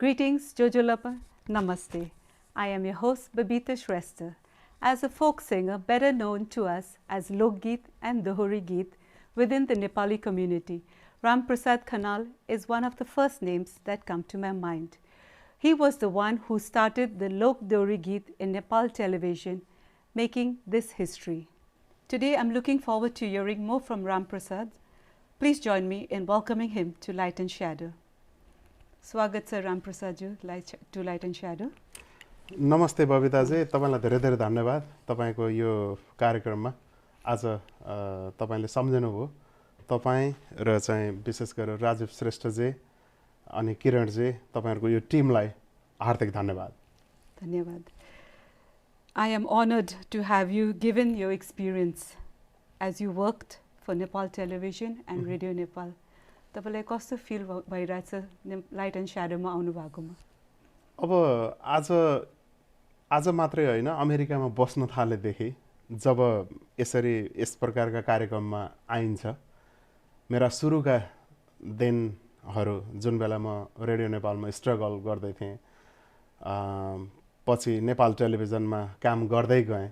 Greetings, Jojolapa. Namaste. I am your host, Babita Shrestha. As a folk singer, better known to us as Lokgeet and Dohori Geet within the Nepali community, Ram Prasad Khanal is one of the first names that come to my mind. He was the one who started the Lok Dohori Geet in Nepal television, making this history. Today, I'm looking forward to hearing more from Ram Prasad. Please join me in welcoming him to Light and Shadow. स्वागत छ राम प्रसादज्यू to light and shadow. नमस्ते बबिताजी, तपाईलाई धेरै धेरै धन्यवाद। तपाईको यो कार्यक्रममा आज तपाईले सम्झिनुभयो। तपाई र चाहिँ विशेष गरेर राजीव श्रेष्ठजी अनि किरणजी, तपाईहरुको यो टिमलाई हार्दिक धन्यवाद। धन्यवाद। I am honored to have you given your experience as you worked for Nepal Television and Radio Nepal. तपाईलाई कस्तो फिल भइरहेछ लाइट एन्ड स्याडोमा आउनु भएकोमा? अब आज मात्रै हैन, अमेरिकामा बस्न थालेदेखि जब यसरी यस प्रकारका कार्यक्रममा आइन्छ, मेरा सुरुका दिनहरु जुन बेला म रेडियो नेपालमा स्ट्रगल गर्दै थिएँ, पछि नेपाल टेलिभिजनमा काम गर्दै गएँ,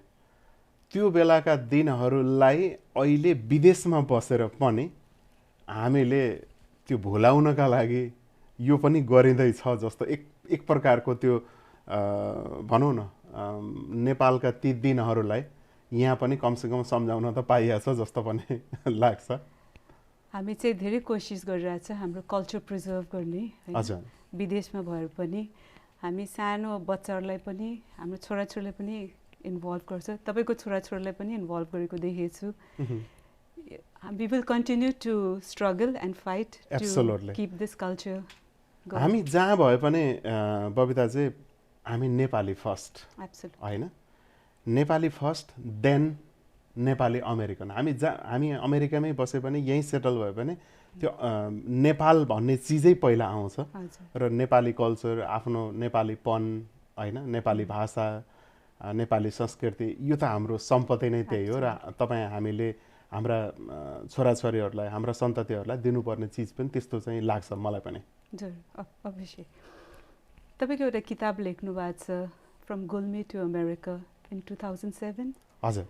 त्यो बेलाका दिनहरुलाई अहिले विदेशमा बसेर पनि हामीले त्यो भुलाउनका लागि यो पनि गरिँदै छ जस्तो एक प्रकारको त्यो भनौं न, नेपालका ती दिनहरुलाई यहाँ पनि कमसेकम सम्झाउन त पाइएको छ जस्तो पनि लाग्छ। हामी चाहिँ धेरै कोशिश गरिरहेछ हाम्रो कल्चर प्रिजर्भ गर्ने, हजुर। विदेशमा भएर पनि हामी सानो बच्चाहरुलाई पनि हाम्रो छोराछोरीलाई पनि इन्भल्भ गर्छ। तपाईको छोराछोरीलाई पनि इन्भल्भ गरेको देखेछु। We will continue to struggle and fight to keep this culture going. हामी जहाँ भए पनि बबिताजी, हामी नेपाली फर्स्ट हैन, Nepali first then Nepali American. हामी अमेरिकामै बसे पनि यही सेटल भए पनि त्यो नेपाल भन्ने चीजै पहिला आउँछ र नेपाली कल्चर, आफ्नो नेपालीपन हैन, नेपाली भाषा, नेपाली संस्कृति, यो त हाम्रो सम्पत्ति नै त्यही हो र हामीले हाम्रा छोराछोरीहरुलाई, हाम्रा सन्ततिहरुलाई दिनुपर्ने चीज पनि त्यस्तो चाहिँ लाग्छ मलाई पनि। अवश्य। तपाईको एउटा किताब लेख्नु भएको छ, from Gulmi to America in 2007। हजुर।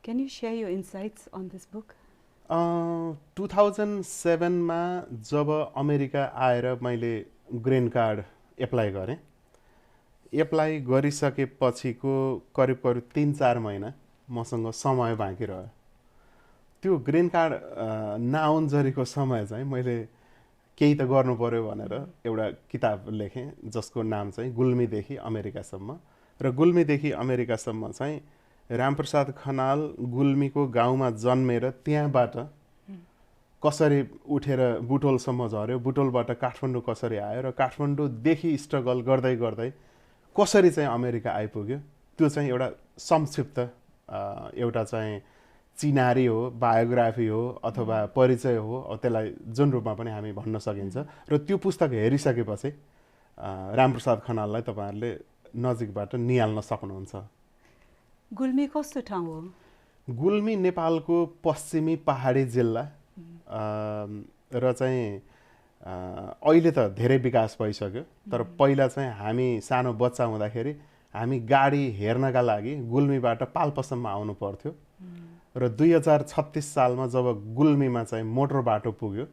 Can you share your insights on this book? 2007 मा जब अमेरिका आएर मैले ग्रीन कार्ड एप्लाई गरे, एप्लाई गरिसकेपछिको करिब 3-4 महिना मसँग समय बाँकी रह्यो। त्यो ग्रीन कार्ड नआउन्जरीको समय चाहिँ मैले केही त गर्नु पर्यो भनेर एउटा किताब लेखेँ जसको नाम चाहिँ गुल्मीदेखि अमेरिकासम्म। र गुल्मीदेखि अमेरिकासम्म चाहिँ रामप्रसाद खनाल गुल्मीको गाउँमा जन्मेर त्यहाँबाट कसरी उठेर बुटोलसम्म झर्यो, बुटोलबाट काठमाडौँ कसरी आयो र काठमाडौँदेखि स्ट्रगल गर्दै गर्दै कसरी चाहिँ अमेरिका आइपुग्यो, त्यो चाहिँ एउटा संक्षिप्त एउटा चाहिँ चिनारी हो, बायोग्राफी हो अथवा परिचय हो, त्यसलाई जुन रूपमा पनि हामी भन्न सकिन्छ। र त्यो पुस्तक हेरिसकेपछि रामप्रसाद खनाललाई तपाईहरुले नजिकबाट निहाल्न सक्नुहुन्छ। गुल्मी कस्तो ठाउँ हो? गुल्मी नेपालको पश्चिमी पहाडी जिल्ला र चाहिँ अहिले त धेरै विकास भइसक्यो, तर पहिला चाहिँ हामी सानो बच्चा हुँदाखेरि हामी गाडी हेर्नका लागि गुल्मीबाट पाल्पासम्म आउनु पर्थ्यो र 2036 सालमा जब गुल्मीमा चाहिँ मोटर बाटो पुग्यो,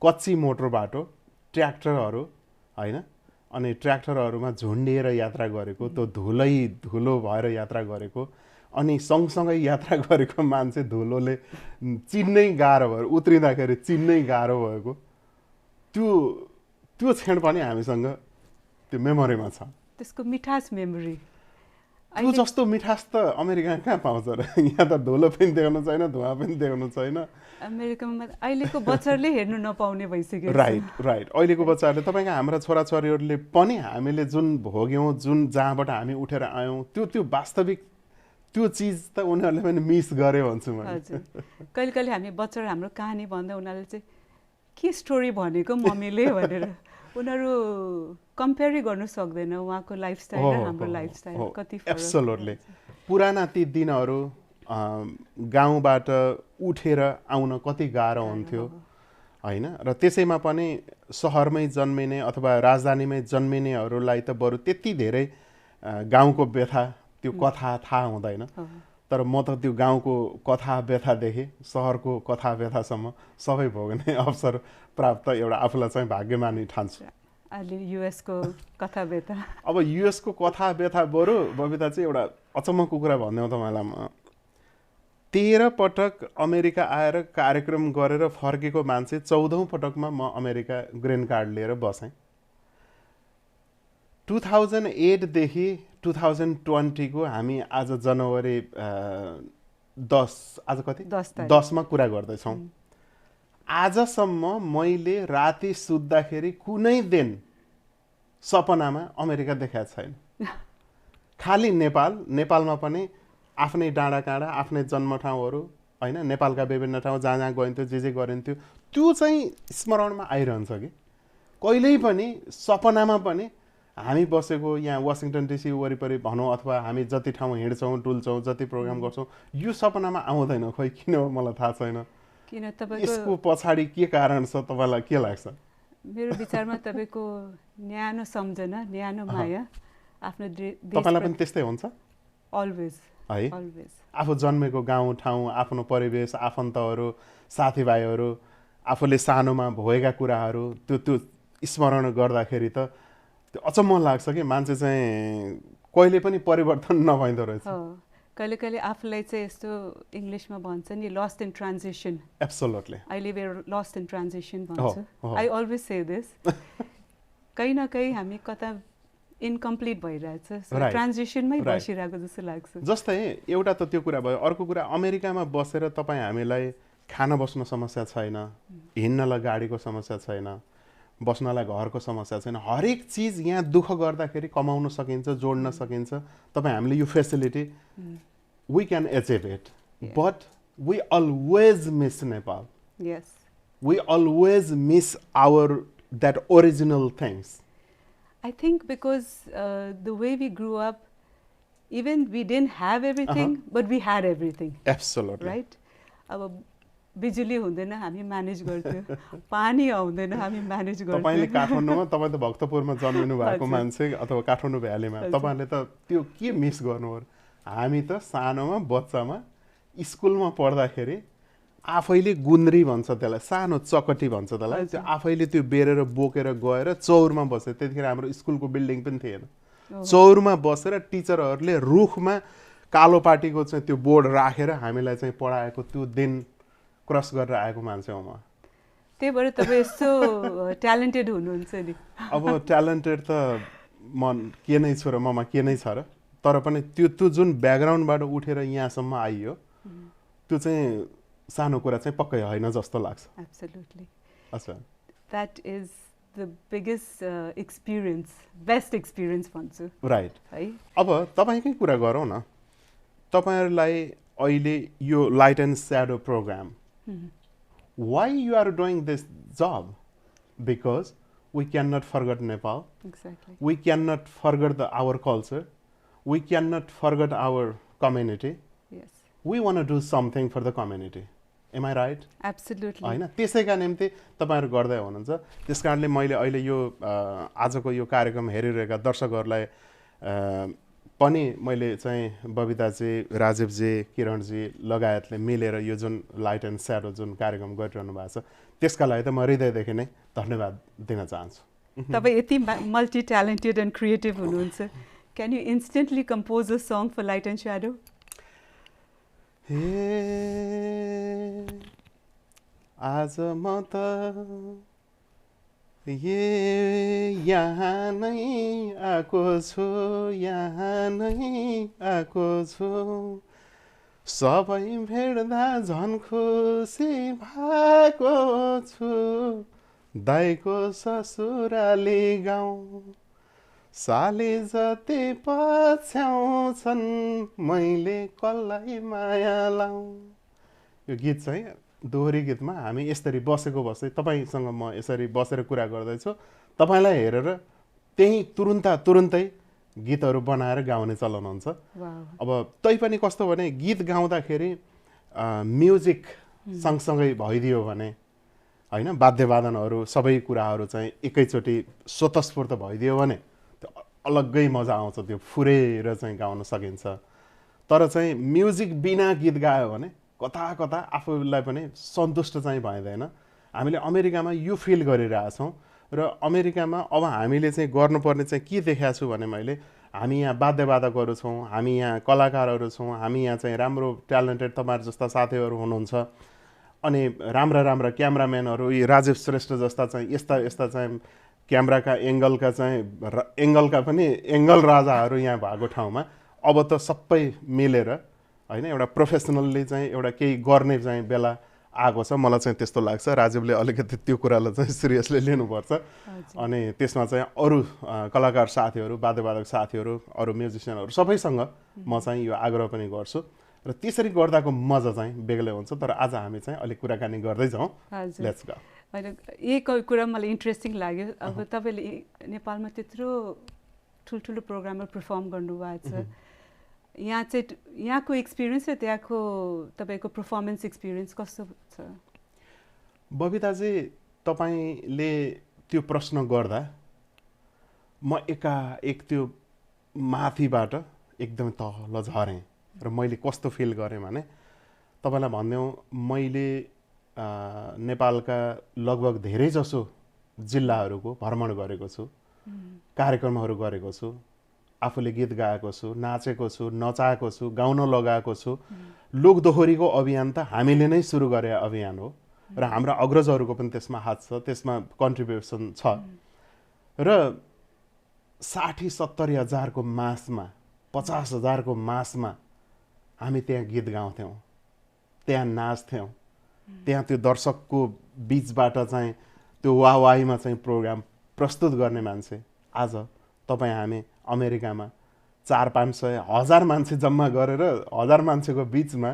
कच्ची मोटर बाटो, ट्र्याक्टरहरु हैन, अनि ट्र्याक्टरहरुमा झुन्डिएर यात्रा गरेको, त्यो धुलो भएर यात्रा गरेको, अनि सँगसँगै यात्रा गरेको मान्छे धुलोले चिन्नै गाह्रो भयो, उत्रिँदाखेरि चिन्नै गाह्रो भएको त्यो क्षण पनि हामीसँग त्यो मेमोरीमा छ। त्यसको मिठास मेमोरी, त्यो जस्तो मिठास त अमेरिकामा कहाँ पाउँछ र? यहाँ त धुलो पनि देख्नु छैन, धुवा पनि देख्नु छैन। अमेरिकामा अहिलेको बच्चाहरुले हेर्नु नपाउने भइसक्यो। राइट। अहिलेको बच्चाहरुले, तपाईका हाम्रा छोराछोरीहरुले पनि हामीले जुन भोग्यौं, जुन जहाँबाट हामी उठेर आयौं, त्यो वास्तविक त्यो चीज त उनीहरुले पनि मिस गरे भन्छु म। हजुर। कहिले हामी बच्चाहरु हाम्रो कहानी भन्दा उनीहरुले चाहिँ के स्टोरी भनेको मम्मीले भनेर उनीहरु कम्पेयर गर्न सक्दैन उहाँको लाइफस्टाइल र हाम्रो लाइफस्टाइल कति फरक। एब्सोल्युटली। पुराना ती दिनहरु गाउँबाट उठेर आउन कति गाह्रो हुन्थ्यो होइन। र त्यसैमा पनि सहरमै जन्मिने अथवा राजधानीमै जन्मिनेहरूलाई त बरु त्यति धेरै गाउँको व्यथा त्यो कथा थाहा हुँदैन। तर म त त्यो गाउँको कथा व्यथादेखि सहरको कथा व्यथासम्म सबै भोग्ने अवसर प्राप्त एउटा आफूलाई चाहिँ भाग्यमानी ठान्छु। अहिले युएसको कथा व्यथा, अब युएसको कथा व्यथा बरु बबिता चाहिँ एउटा अचम्मको कुरा भनिदिउँ तपाईँलाई, म 13 पटक अमेरिका आएर कार्यक्रम गरेर फर्केको मान्छे 14औं पटकमा म अमेरिका ग्रिन कार्ड लिएर बसेँ। 2008 देखि 2020 को हामी आज जनवरी 10 आज कति 10 मा कुरा गर्दैछौँ। आजसम्म मैले राति सुत्दाखेरि कुनै दिन सपनामा अमेरिका देखाएको छैन। खाली नेपालमा पनि आफ्नै डाँडा काँडा आफ्नै जन्मठाउँहरू होइन, नेपालका विभिन्न ठाउँ जहाँ जहाँ गइन्थ्यो जे गरिन्थ्यो त्यो चाहिँ स्मरणमा आइरहन्छ कि कहिल्यै पनि सपनामा पनि हामी बसेको यहाँ वासिङटन डिसी वरिपरि भनौँ अथवा हामी जति ठाउँ हिँड्छौँ डुल्छौँ जति प्रोग्राम गर्छौँ यो सपनामा आउँदैन। खोइ किन हो मलाई थाहा छैन। किन यसको पछाडि के कारण छ तपाईँलाई के लाग्छ? मेरो विचारमा तपाईँको न्यानो सम्झना, न्यानो माया आफ्नो तपाईँलाई पनि त्यस्तै हुन्छ? अलवेज है, आफू जन्मेको गाउँ ठाउँ, आफ्नो परिवेश, आफन्तहरू, साथीभाइहरू, आफूले सानोमा भोगेका कुराहरू त्यो स्मरण गर्दाखेरि त त्यो अचम्म लाग्छ कि मान्छे चाहिँ कहिले पनि परिवर्तन नभइदो रहेछ। कहिले कहिले आफूलाई चाहिँ यस्तो इङ्ग्लिसमा भन्छ नि lost in transition. Absolutely I live lost in transition भन्छु। I always say this. कहीँ न कहीँ हामी कता इन्कम्प्लिट भइरहेछ, ट्रान्जिसनमै बसिरहेको जस्तो लाग्छ। जस्तै एउटा त त्यो कुरा भयो। अर्को कुरा अमेरिकामा बसेर तपाईँ हामीलाई खान बस्न समस्या छैन, हिँड्नलाई गाडीको समस्या छैन, बस्नलाई घरको समस्या छैन। हरेक चिज यहाँ दुःख गर्दाखेरि कमाउन सकिन्छ, जोड्न सकिन्छ। तपाईँ हामीले यो facility we can achieve it, but we always miss Nepal. Yes, we always miss our that original things. I think because the way we grew up, even we didn't have everything, but we had everything. Absolutely. Right? अब बिजुली हुँदैन हामी manage गर्थ्यौँ, पानी आउँदैन हामी manage गर्थ्यौँ। तपाईले काठमाडौँमा, तपाईँ त भक्तपुरमा जन्मिनु भएको मान्छे अथवा काठमाडौँ भ्यालीमा, तपाईले त त्यो के मिस गर्नुभयो? हामी त सानोमा बच्चामा स्कुलमा पढ्दाखेरि आफैले गुन्द्री भन्छ त्यसलाई, सानो चकटी भन्छ त्यसलाई, त्यो आफैले त्यो बेरेर बोकेर गएर चौरमा बसे। त्यतिखेर हाम्रो स्कुलको बिल्डिङ पनि थिएन। चौरमा बसेर टिचरहरूले रुखमा कालो पाटीको चाहिँ त्यो बोर्ड राखेर हामीलाई चाहिँ पढाएको त्यो दिन क्रस गरेर आएको मान्छे हो म। त्यही भएर तपाईँ यस्तो ट्यालेन्टेड हुनुहुन्छ नि। अब ट्यालेन्टेड त म के नै छु र ममा के नै छ र, तर पनि त्यो जुन ब्याकग्राउन्डबाट उठेर यहाँसम्म आइयो त्यो चाहिँ सानो कुरा चाहिँ पक्कै होइन जस्तो लाग्छ। एब्सोल्युटली। अच्छा, that is the biggest experience, best experience भन्छु। राइट है। अब तपाईँकै कुरा गरौँ न। तपाईँहरूलाई अहिले यो light and shadow programme, why you are doing this job? Because we can not forget Nepal, we can not forget our culture, we can not forget our community. We want to do something for the community. Am I right? Absolutely. हैन, त्यसैका निम्ति तपाईहरु गर्दै हुनुहुन्छ। त्यसकारणले मैले अहिले यो आजको यो कार्यक्रम हेरिरहेका दर्शकहरुलाई पनि मैले चाहिँ बबिताजी, राजीवजी, किरणजी लगायतले मिलेर यो जुन लाइट एन्ड स्याडो जुन कार्यक्रम गरिरहनु भएको छ त्यसका लागि त म हृदयदेखि नै धन्यवाद दिन चाहन्छु। तपाईँ यति मल्टी ट्यालेन्टेड एन्ड क्रिएटिभ हुनुहुन्छ। Can you instantly compose a song for Light and Shadow? आज म त यहाँ नै आएको छु, यहाँ नै आएको छु, सबै भेट्दा झन् खुसी भएको छु, दाइको ससुराली गाउँ साली जति पछ्याउँछन् मैले कसलाई माया लाउँ। यो गीत चाहिँ दोहोरी गीतमा हामी यसरी बसेको बस्दै तपाईसँग म यसरी बसेर कुरा गर्दैछु, तपाईलाई हेरेर त्यही तुरुन्तै गीतहरू बनाएर गाउने चलन हुन्छ। अब तैपनि कस्तो भने गीत गाउँदाखेरि म्युजिक सँगसँगै भइदियो भने होइन वाद्यवादनहरू सबै कुराहरू चाहिँ एकैचोटि स्वतस्फूर्त भइदियो भने त्यो अलग्गै मजा आउँछ, त्यो फुरेर चाहिँ गाउन सकिन्छ। तर चाहिँ म्युजिक बिना गीत गायो भने कता कता आफूलाई पनि सन्तुष्ट चाहिँ भइँदैन। हामीले अमेरिकामा यो फिल गरिरहेछौँ र अमेरिकामा अब हामीले चाहिँ गर्नुपर्ने चाहिँ के देखाएको छु भने मैले हामी यहाँ वाद्यवादकहरू छौँ, हामी यहाँ कलाकारहरू छौँ, हामी यहाँ चाहिँ राम्रो ट्यालेन्टेड तपाईँहरू जस्ता साथीहरू हुनुहुन्छ, अनि राम्रा राम्रा क्यामराम्यानहरू, यी राजीव श्रेष्ठ जस्ता चाहिँ यस्ता यस्ता चाहिँ क्यामेराका एङ्गलका पनि एङ्गल राजाहरू यहाँ भएको ठाउँमा अब त सबै मिलेर होइन एउटा प्रोफेसनल्ली चाहिँ एउटा केही गर्ने चाहिँ बेला आएको छ। मलाई चाहिँ त्यस्तो लाग्छ राजीवले अलिकति त्यो कुरालाई चाहिँ सिरियसली लिनुपर्छ। अनि त्यसमा चाहिँ अरू कलाकार साथीहरू, वाद्यवादक साथीहरू, अरू म्युजिसियनहरू सबैसँग म चाहिँ यो आग्रह पनि गर्छु र त्यसरी गर्दाको मजा चाहिँ बेग्लै हुन्छ। तर आज हामी चाहिँ अलिक कुराकानी गर्दै जाउँ। Let's go. होइन, यही कुरा मलाई इन्ट्रेस्टिङ लाग्यो। अब तपाईँले नेपालमा त्यत्रो ठुल्ठुलो प्रोग्राममा पर्फर्म गर्नुभएको छ, यहाँ चाहिँ यहाँको एक्सपिरियन्स र त्यहाँको तपाईँको पर्फर्मेन्स एक्सपिरियन्स कस्तो छ? बबिताजी, तपाईँले त्यो प्रश्न गर्दा म एकाएक त्यो माथिबाट एकदमै तल झरेँ र मैले कस्तो फिल गरेँ भने तपाईँलाई भनिदेऊ, मैले नेपालका लगभग धेरैजसो जिल्लाहरूको भ्रमण गरेको छु, कार्यक्रमहरू गरेको छु, आफूले गीत गाएको छु, नाचेको छु, नचाएको छु, गाउन लगाएको छु। लोकदोहोरीको अभियान त हामीले नै सुरु गरे अभियान हो र हाम्रा अग्रजहरूको पनि त्यसमा हात छ, त्यसमा कन्ट्रिब्युसन छ। र 60-70 हजारको मासमा, 50 हजारको मासमा हामी त्यहाँ गीत गाउँथ्यौँ, त्यहाँ नाच्थ्यौँ, त्यहाँ त्यो दर्शकको बिचबाट चाहिँ त्यो वाहवाहीमा चाहिँ प्रोग्राम प्रस्तुत गर्ने मान्छे आज तपाईँ हामी अमेरिकामा 400-500 हजार मान्छे जम्मा गरेर 1000 मान्छेको बिचमा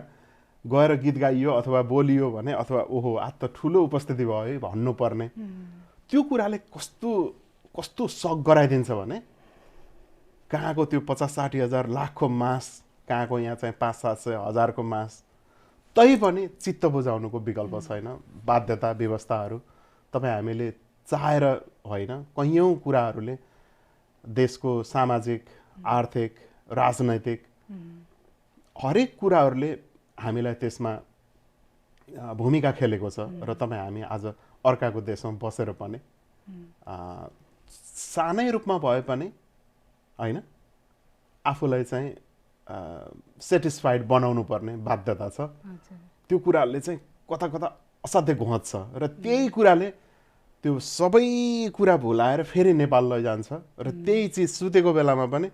गएर गीत गाइयो अथवा बोलियो भने अथवा ओहो आज त ठुलो उपस्थिति भयो है भन्नुपर्ने त्यो कुराले कस्तो कस्तो सक गराइदिन्छ भने कहाँको त्यो 50-60 हजार लाखको मास, कहाँको यहाँ चाहिँ 500-700 हजारको मास, तै पनि चित्त बुझाउनुको विकल्प छैन। बाध्यता व्यवस्थाहरू तपाईँ हामीले चाहेर होइन, कैयौँ कुराहरूले देशको सामाजिक, आर्थिक, राजनैतिक हरेक कुराहरूले हामीलाई त्यसमा भूमिका खेलेको छ। र तपाईँ हामी आज अर्काको देशमा बसेर पनि सानै रूपमा भए पनि होइन आफूलाई चाहिँ सेटिस्फाइड बनाउनु पर्ने बाध्यता छ। त्यो कुराहरूले चाहिँ कता कता असाध्य घोच्छ र त्यही कुराले त्यो सबै कुरा भुलाएर फेरि नेपाल लैजान्छ। र त्यही चिज सुतेको बेलामा पनि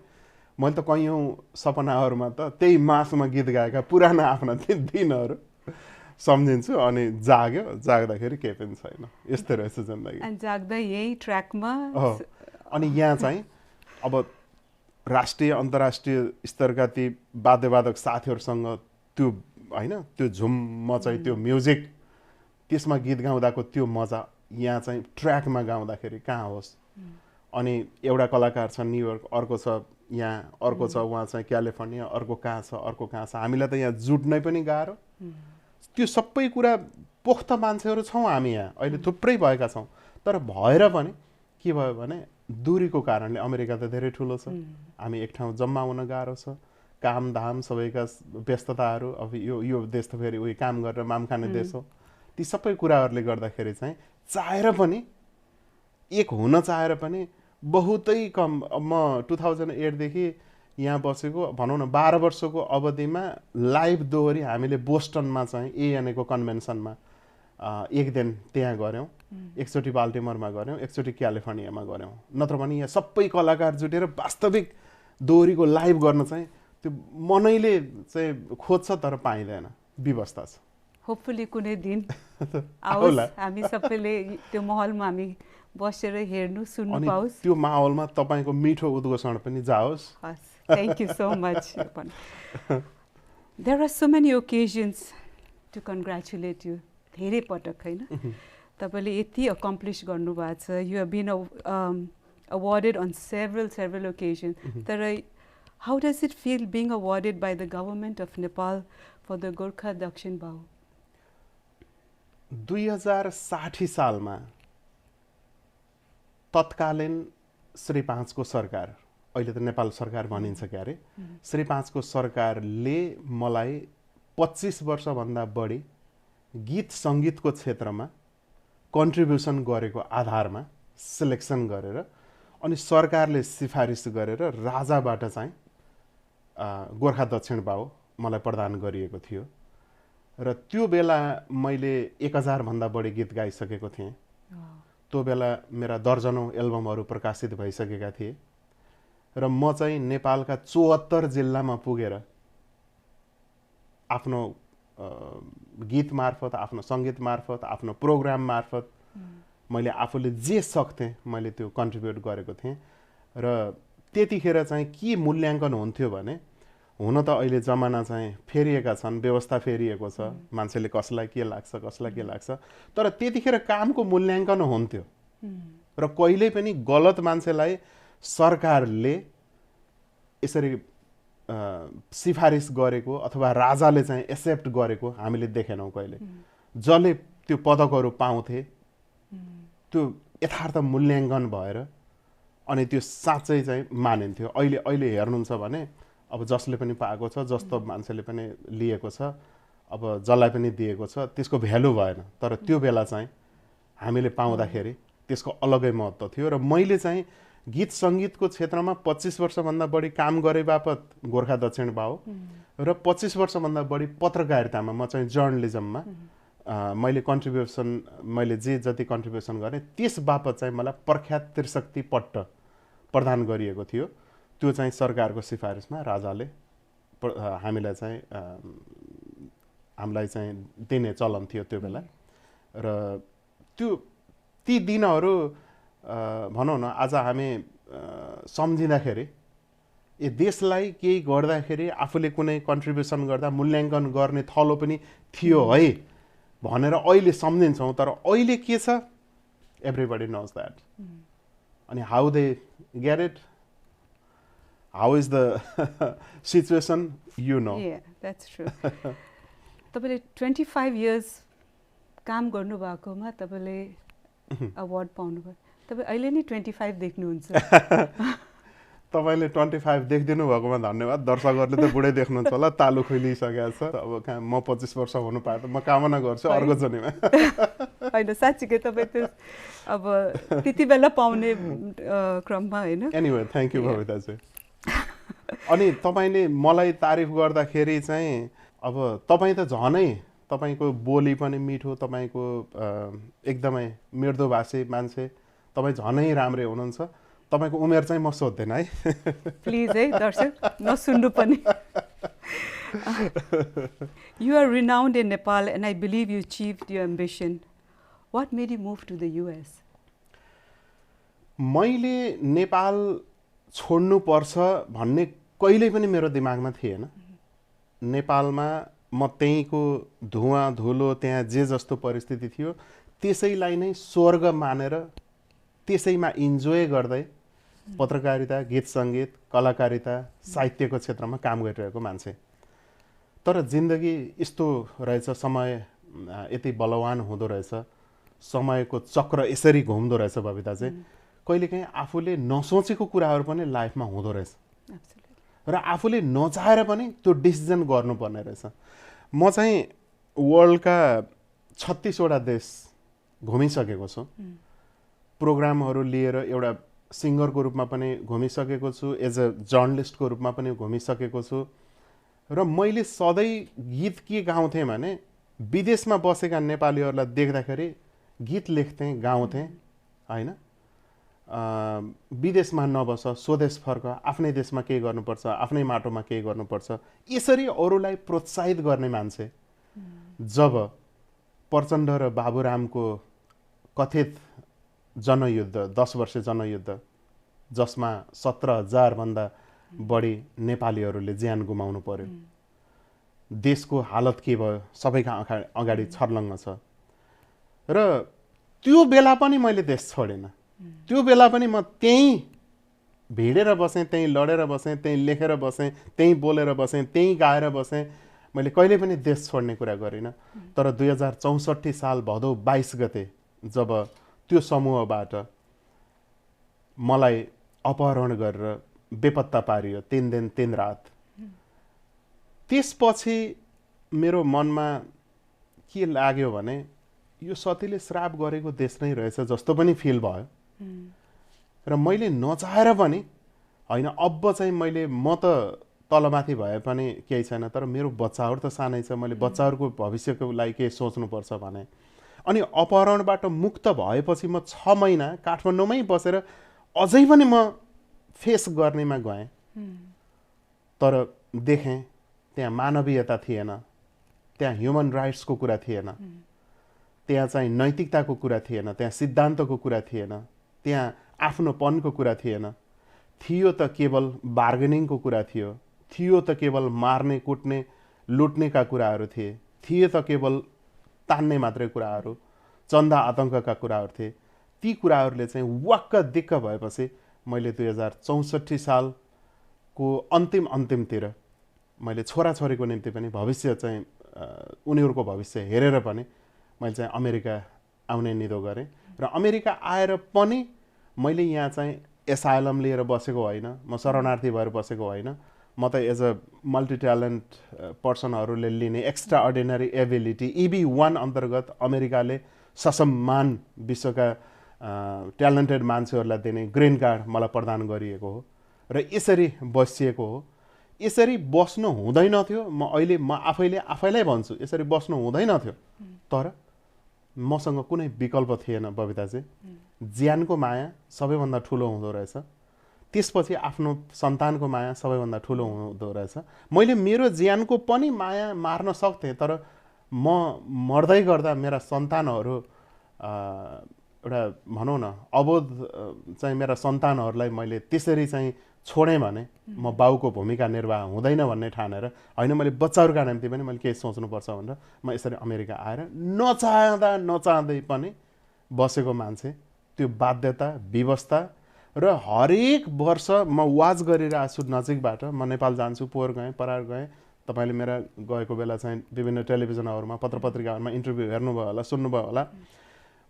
मैले त कैयौँ सपनाहरूमा त त्यही मासमा गीत गाएका पुराना आफ्ना दिनहरू सम्झिन्छु अनि जाग्दाखेरि केही पनि छैन। यस्तै रहेछ जिन्दगी। जाग्दा यही ट्र्याकमा अनि यहाँ चाहिँ अब राष्ट्रिय अन्तर्राष्ट्रिय स्तरका ती वाद्यवादक साथीहरूसँग त्यो होइन त्यो झुम चाहिँ त्यो म्युजिक त्यसमा गीत गाउँदाको त्यो मजा यहाँ चाहिँ ट्र्याकमा गाउँदाखेरि कहाँ होस्। अनि एउटा कलाकार छ न्युयोर्क, अर्को छ यहाँ, अर्को छ उहाँ चाहिँ क्यालिफोर्निया, अर्को कहाँ छ, अर्को कहाँ छ। हामीलाई त यहाँ जुट्नै पनि गाह्रो। त्यो सबै कुरा पोख्त मान्छेहरू छौँ हामी यहाँ, अहिले थुप्रै भएका छौँ। तर भएर पनि के भयो भने दूरीको कारणले अमेरिका त धेरै ठुलो छ, हामी एक ठाउँ जम्मा हुन गाह्रो छ। कामधाम सबैका व्यस्तताहरू, अब यो देश त फेरि उही काम गरेर माम खाने देश हो। ती सबै कुराहरूले गर्दाखेरि चाहिँ चाहेर पनि एक हुन चाहेर पनि बहुतै कम। म 2008 देखि यहाँ बसेको भनौँ न 12 वर्षको अवधिमा लाइभ दोहोरी हामीले बोस्टनमा चाहिँ ANAको कन्भेन्सनमा एक दिन त्यहाँ गऱ्यौँ, एकचोटि बाल्टिमोरमा गऱ्यौँ, एकचोटि क्यालिफोर्नियामा गऱ्यौँ। नत्र भने यहाँ सबै कलाकार जुटेर वास्तविक दोहोरीको लाइभ गर्न चाहिँ त्यो मनैले चाहिँ खोज्छ तर पाइँदैन, व्यवस्था छ। होपफुली कुनै दिन आओस्, हामी सबैले त्यो माहौलमा हामी बसेर हेर्नु सुन्नु पाओस्। त्यो माहौलमा तपाईँको मिठो उद्घोषण पनि जाओस्। Thank you so much. There are so many occasions to congratulate you. धेरै पटक हैन तपाईले यति accomplish गर्नुभएको छ। You have been awarded on several occasions. तर how does it feel being awarded by the government of Nepal for the Gorkha Dakshin Bahu? 2060 सालमा तत्कालीन श्री 5 को सरकार, अहिले त नेपाल सरकार भनिन्छ क्यारे, श्री 5 को सरकारले मलाई 25 वर्षभन्दा बढी गीत सङ्गीतको क्षेत्रमा कन्ट्रिब्युसन गरेको आधारमा सिलेक्सन गरेर अनि सरकारले सिफारिस गरेर राजाबाट चाहिँ गोर्खा दक्षिण बाउ मलाई प्रदान गरिएको थियो र त्यो बेला मैले 1000 भन्दा बढी गीत गाइसकेको थिएँ। त्यो बेला मेरा दर्जनौं एल्बमहरू प्रकाशित भइसकेका थिए र म चाहिँ नेपालका 74 जिल्लामा पुगेर आफ्नो गीत मार्फत, आफ्नो सङ्गीत मार्फत, आफ्नो प्रोग्राम मार्फत मैले आफूले जे सक्थेँ मैले त्यो कन्ट्रिब्युट गरेको थिएँ। र त्यतिखेर चाहिँ के मूल्याङ्कन हुन्थ्यो भने, हुन त अहिले जमाना चाहिँ फेरिएका छन्, व्यवस्था फेरिएको छ, मान्छेले कसलाई के लाग्छ कसलाई के लाग्छ, तर त्यतिखेर कामको मूल्याङ्कन हुन्थ्यो र कहिल्यै पनि गलत मान्छेलाई सरकारले यसरी सिफारिस गरेको अथवा राजाले चाहिँ एक्सेप्ट गरेको हामीले देखेनौँ कहिले। जसले त्यो पदकहरू पाउँथे त्यो यथार्थ मूल्याङ्कन भएर अनि त्यो साँच्चै चाहिँ मानिन्थ्यो। अहिले हेर्नुहुन्छ भने अब जसले पनि पाएको छ, जस्तो मान्छेले पनि लिएको छ, अब जसलाई पनि दिएको छ, त्यसको भ्यालु भएन। तर त्यो बेला चाहिँ हामीले पाउँदाखेरि त्यसको अलगै महत्त्व थियो। र मैले चाहिँ गीत सङ्गीतको क्षेत्रमा 25 वर्षभन्दा बढी काम गरे बापत गोर्खा दक्षिण बाउ र 25 वर्षभन्दा बढी पत्रकारितामा म चाहिँ जर्नलिजममा मैले जति कन्ट्रिब्युसन गरेँ त्यस बापत चाहिँ मलाई प्रख्यात त्रिशक्ति पट्ट प्रदान गरिएको थियो। त्यो चाहिँ सरकारको सिफारिसमा राजाले हामीलाई चाहिँ दिने चलन थियो त्यो बेला। र ती दिनहरू भनौँ न आज हामी सम्झिँदाखेरि यो देशलाई केही गर्दाखेरि आफूले कुनै कन्ट्रिब्युसन गर्दा मूल्याङ्कन गर्ने थलो पनि थियो है भनेर अहिले सम्झिन्छौँ। तर अहिले के छ, एभ्रीबडी नोज द्याट। अनि how they get it, how is the situation, you know. That's true. तपाईँले 25 इयर्स काम गर्नुभएकोमा तपाईँले अवार्ड पाउनुभयो। तपाईँ अहिले नै 25 देख्नुहुन्छ। तपाईँले 25 देखिदिनु भएकोमा धन्यवाद। दर्शकहरूले त बुढै देख्नुहुन्छ होला, तालु खुलिसकेको छ। अब कहाँ म 25 वर्ष हुनु पाए त म कामना गर्छु अर्को जन्ममा। होइन, साँच्चीकै तपाईँ त्यो अब त्यति बेला पाउने क्रममा होइन। एनिवे, थ्याङ्क यू भविताजी। अनि तपाईँले मलाई तारिफ गर्दाखेरि चाहिँ अब तपाईँ त झनै, तपाईँको बोली पनि मिठो, तपाईँको एकदमै मृदुभाषी मान्छे, तपाईँ झनै राम्रै हुनुहुन्छ। तपाईँको उमेर चाहिँ म सोध्दैन है, प्लिज है दर्शक नसुन्नु पनि। You are renowned in Nepal and I believe you achieved your ambition. What made you move to the US? मैले नेपाल छोड्नु पर्छ भन्ने कहिल्यै पनि मेरो दिमागमा थिएन। नेपालमा म त्यहीँको धुवाँ धुलो, त्यहाँ जे जस्तो परिस्थिति थियो त्यसैलाई नै स्वर्ग मानेर त्यसैमा इन्जोय गर्दै पत्रकारिता, गीत सङ्गीत, कलाकारिता, साहित्यको क्षेत्रमा काम गरिरहेको मान्छे। तर जिन्दगी यस्तो रहेछ, समय यति बलवान हुँदो रहेछ, समयको चक्र यसरी घुम्दो रहेछ बबिता चाहिँ, कहिलेकाहीँ आफूले नसोचेको कुराहरू पनि लाइफमा हुँदो रहेछ र आफूले नचाहेर पनि त्यो डिसिजन गर्नुपर्ने रहेछ। म चाहिँ वर्ल्डका 36 वटा देश घुमिसकेको छु, प्रोग्रामहरू लिएर एउटा सिङ्गरको रूपमा पनि घुमिसकेको छु, एज अ जर्नलिस्टको रूपमा पनि घुमिसकेको छु। र मैले सधैँ गीत के गाउँथेँ भने विदेशमा बसेका नेपालीहरूलाई देख्दाखेरि गीत लेख्थेँ, गाउँथेँ होइन। विदेशमा नबस, स्वदेश फर्क, आफ्नै देशमा केही गर्नुपर्छ, आफ्नै माटोमा केही गर्नुपर्छ, यसरी अरूलाई प्रोत्साहित गर्ने मान्छे जब प्रचण्ड र बाबुरामको कथित जनयुद्ध, 10 वर्ष जनयुद्ध जसमा 17,000 भन्दा बढी नेपालीहरूले ज्यान गुमाउनु पर्यो, देशको हालत के भयो सबैका अगाडि छर्लङ्ग छ। र त्यो बेला पनि मैले देश छोडेन। त्यो बेला पनि म त्यहीँ भिडेर बसेँ, त्यहीँ लडेर बसेँ, त्यहीँ लेखेर बसेँ, त्यहीँ बोलेर बसेँ, त्यहीँ गाएर बसेँ। मैले कहिले पनि देश छोड्ने कुरा गरिनँ। तर 2064 साल भदौ 22 गते जब त्यो समूहबाट मलाई अपहरण गरेर बेपत्ता पारियो 3 दिन 3 रात, त्यसपछि मेरो मनमा के लाग्यो भने यो सतीले श्राप गरेको देश नै रहेछ जस्तो पनि फिल भयो। र मैले नचाहेर पनि होइन, अब चाहिँ म त तलमाथि भए पनि केही छैन, तर मेरो बच्चाहरू त सानै छ, मैले बच्चाहरूको भविष्यको लागि केही सोच्नुपर्छ भने अनि अपहरणबाट मुक्त भएपछि म 6 महिना काठमाडौँमै बसेर अझै पनि म फेस गर्नेमा गएँ। तर देखेँ त्यहाँ मानवीयता थिएन, त्यहाँ ह्युमन राइट्सको कुरा थिएन, त्यहाँ चाहिँ नैतिकताको कुरा थिएन, त्यहाँ सिद्धान्तको कुरा थिएन, त्यहाँ आफ्नोपनको कुरा थिएन। थियो त केवल बार्गेनिङको कुरा थियो त केवल मार्ने कुट्ने लुट्नेका कुराहरू थिए त केवल तान्ने मात्रै कुराहरू, चन्दा आतङ्कका कुराहरू थिए। ती कुराहरूले चाहिँ वाक्क दिक्क भएपछि मैले 2064 सालको अन्तिमतिर मैले छोराछोरीको निम्ति पनि भविष्य चाहिँ उनीहरूको भविष्य हेरेर पनि मैले चाहिँ अमेरिका आउने निधो गरेँ। र अमेरिका आएर पनि मैले यहाँ चाहिँ एसाइलम लिएर बसेको होइन, म शरणार्थी भएर बसेको होइन। म त एज अ मल्टी ट्यालेन्ट पर्सनहरूले लिने एक्स्ट्रा अर्डिनरी एबिलिटी EB1 अन्तर्गत अमेरिकाले ससम्मान विश्वका ट्यालेन्टेड मान्छेहरूलाई दिने ग्रिन कार्ड मलाई प्रदान गरिएको हो र यसरी बसिएको हो। यसरी बस्नु हुँदैन थियो। म आफैलाई भन्छु यसरी बस्नु हुँदैन थियो। तर मसँग कुनै विकल्प थिएन बबिताजी। ज्यानको माया सबैभन्दा ठुलो हुँदो रहेछ, त्यसपछि आफ्नो सन्तानको माया सबैभन्दा ठुलो हुँदो रहेछ। मैले मेरो ज्यानको पनि माया मार्न सक्थेँ, तर म मर्दै गर्दा मेरा सन्तानहरू एउटा भनौँ न अबोध चाहिँ मेरा सन्तानहरूलाई मैले त्यसरी चाहिँ छोडेँ भने म बाउको भूमिका निर्वाह हुँदैन भन्ने ठानेर होइन, मैले बच्चाहरूका निम्ति पनि मैले केही सोच्नुपर्छ भनेर म यसरी अमेरिका आएर नचाहँदै पनि बसेको मान्छे। त्यो बाध्यता व्यवस्था र हरेक वर्ष म वाच गरिरहेको छु नजिकबाट। म नेपाल जान्छु, पोहोर गएँ, परार गएँ। तपाईँले मेरा गएको बेला चाहिँ विभिन्न टेलिभिजनहरूमा पत्रपत्रिकाहरूमा इन्टरभ्यू हेर्नुभयो होला, सुन्नुभयो होला।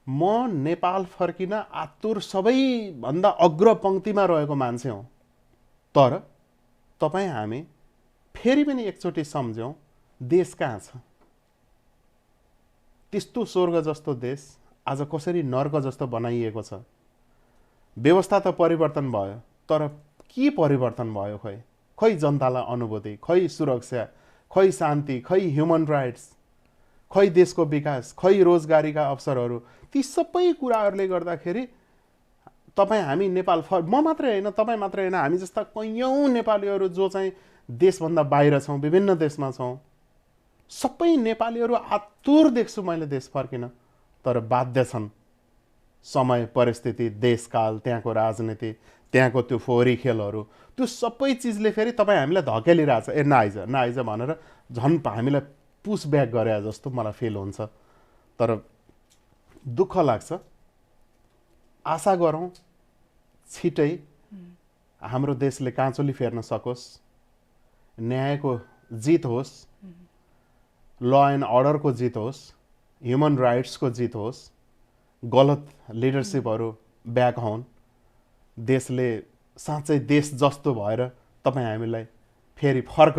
म नेपाल फर्किन आतुर सबैभन्दा अग्रपङ्क्तिमा रहेको मान्छे हौँ। तर तपाईँ हामी फेरि पनि एकचोटि सम्झौँ, देश कहाँ छ? त्यस्तो स्वर्ग जस्तो देश आज कसरी नर्क जस्तो बनाइएको छ? व्यवस्था त परिवर्तन भयो, तर के परिवर्तन भयो? खै जनतालाई अनुभूति, खै सुरक्षा, खै शान्ति, खै ह्युमन राइट्स, खै देशको विकास, खै रोजगारीका अवसरहरू। ती सबै कुराहरूले गर्दाखेरि तपाईँ हामी नेपाल म मात्रै होइन, तपाईँ मात्रै होइन, हामी जस्ता कैयौँ नेपालीहरू जो चाहिँ देशभन्दा बाहिर छौँ, विभिन्न देशमा छौँ, सबै नेपालीहरू आतुर देख्छु मैले देश फर्किन। तर बाध्य छन्, समय परिस्थिति, देशकाल, त्यहाँको राजनीति, त्यहाँको त्यो फोहोरी खेलहरू, त्यो सबै चिजले फेरि तपाईँ हामीलाई धकेलिरहेछ। नआइज भनेर झन् हामीलाई पुस ब्याक गरे जस्तो मलाई फिल हुन्छ। तर दुःख लाग्छ। आशा गरौँ छिटै हाम्रो देशले काँचुली फेर्न सकोस्, न्यायको जित होस्, ल एन्ड अर्डरको जित होस्, ह्युमन राइट्सको जित होस्, गलत लिडरसिपहरू ब्याक हुन्, देशले साँच्चै देश जस्तो भएर तपाईँ हामीलाई फेरि फर्क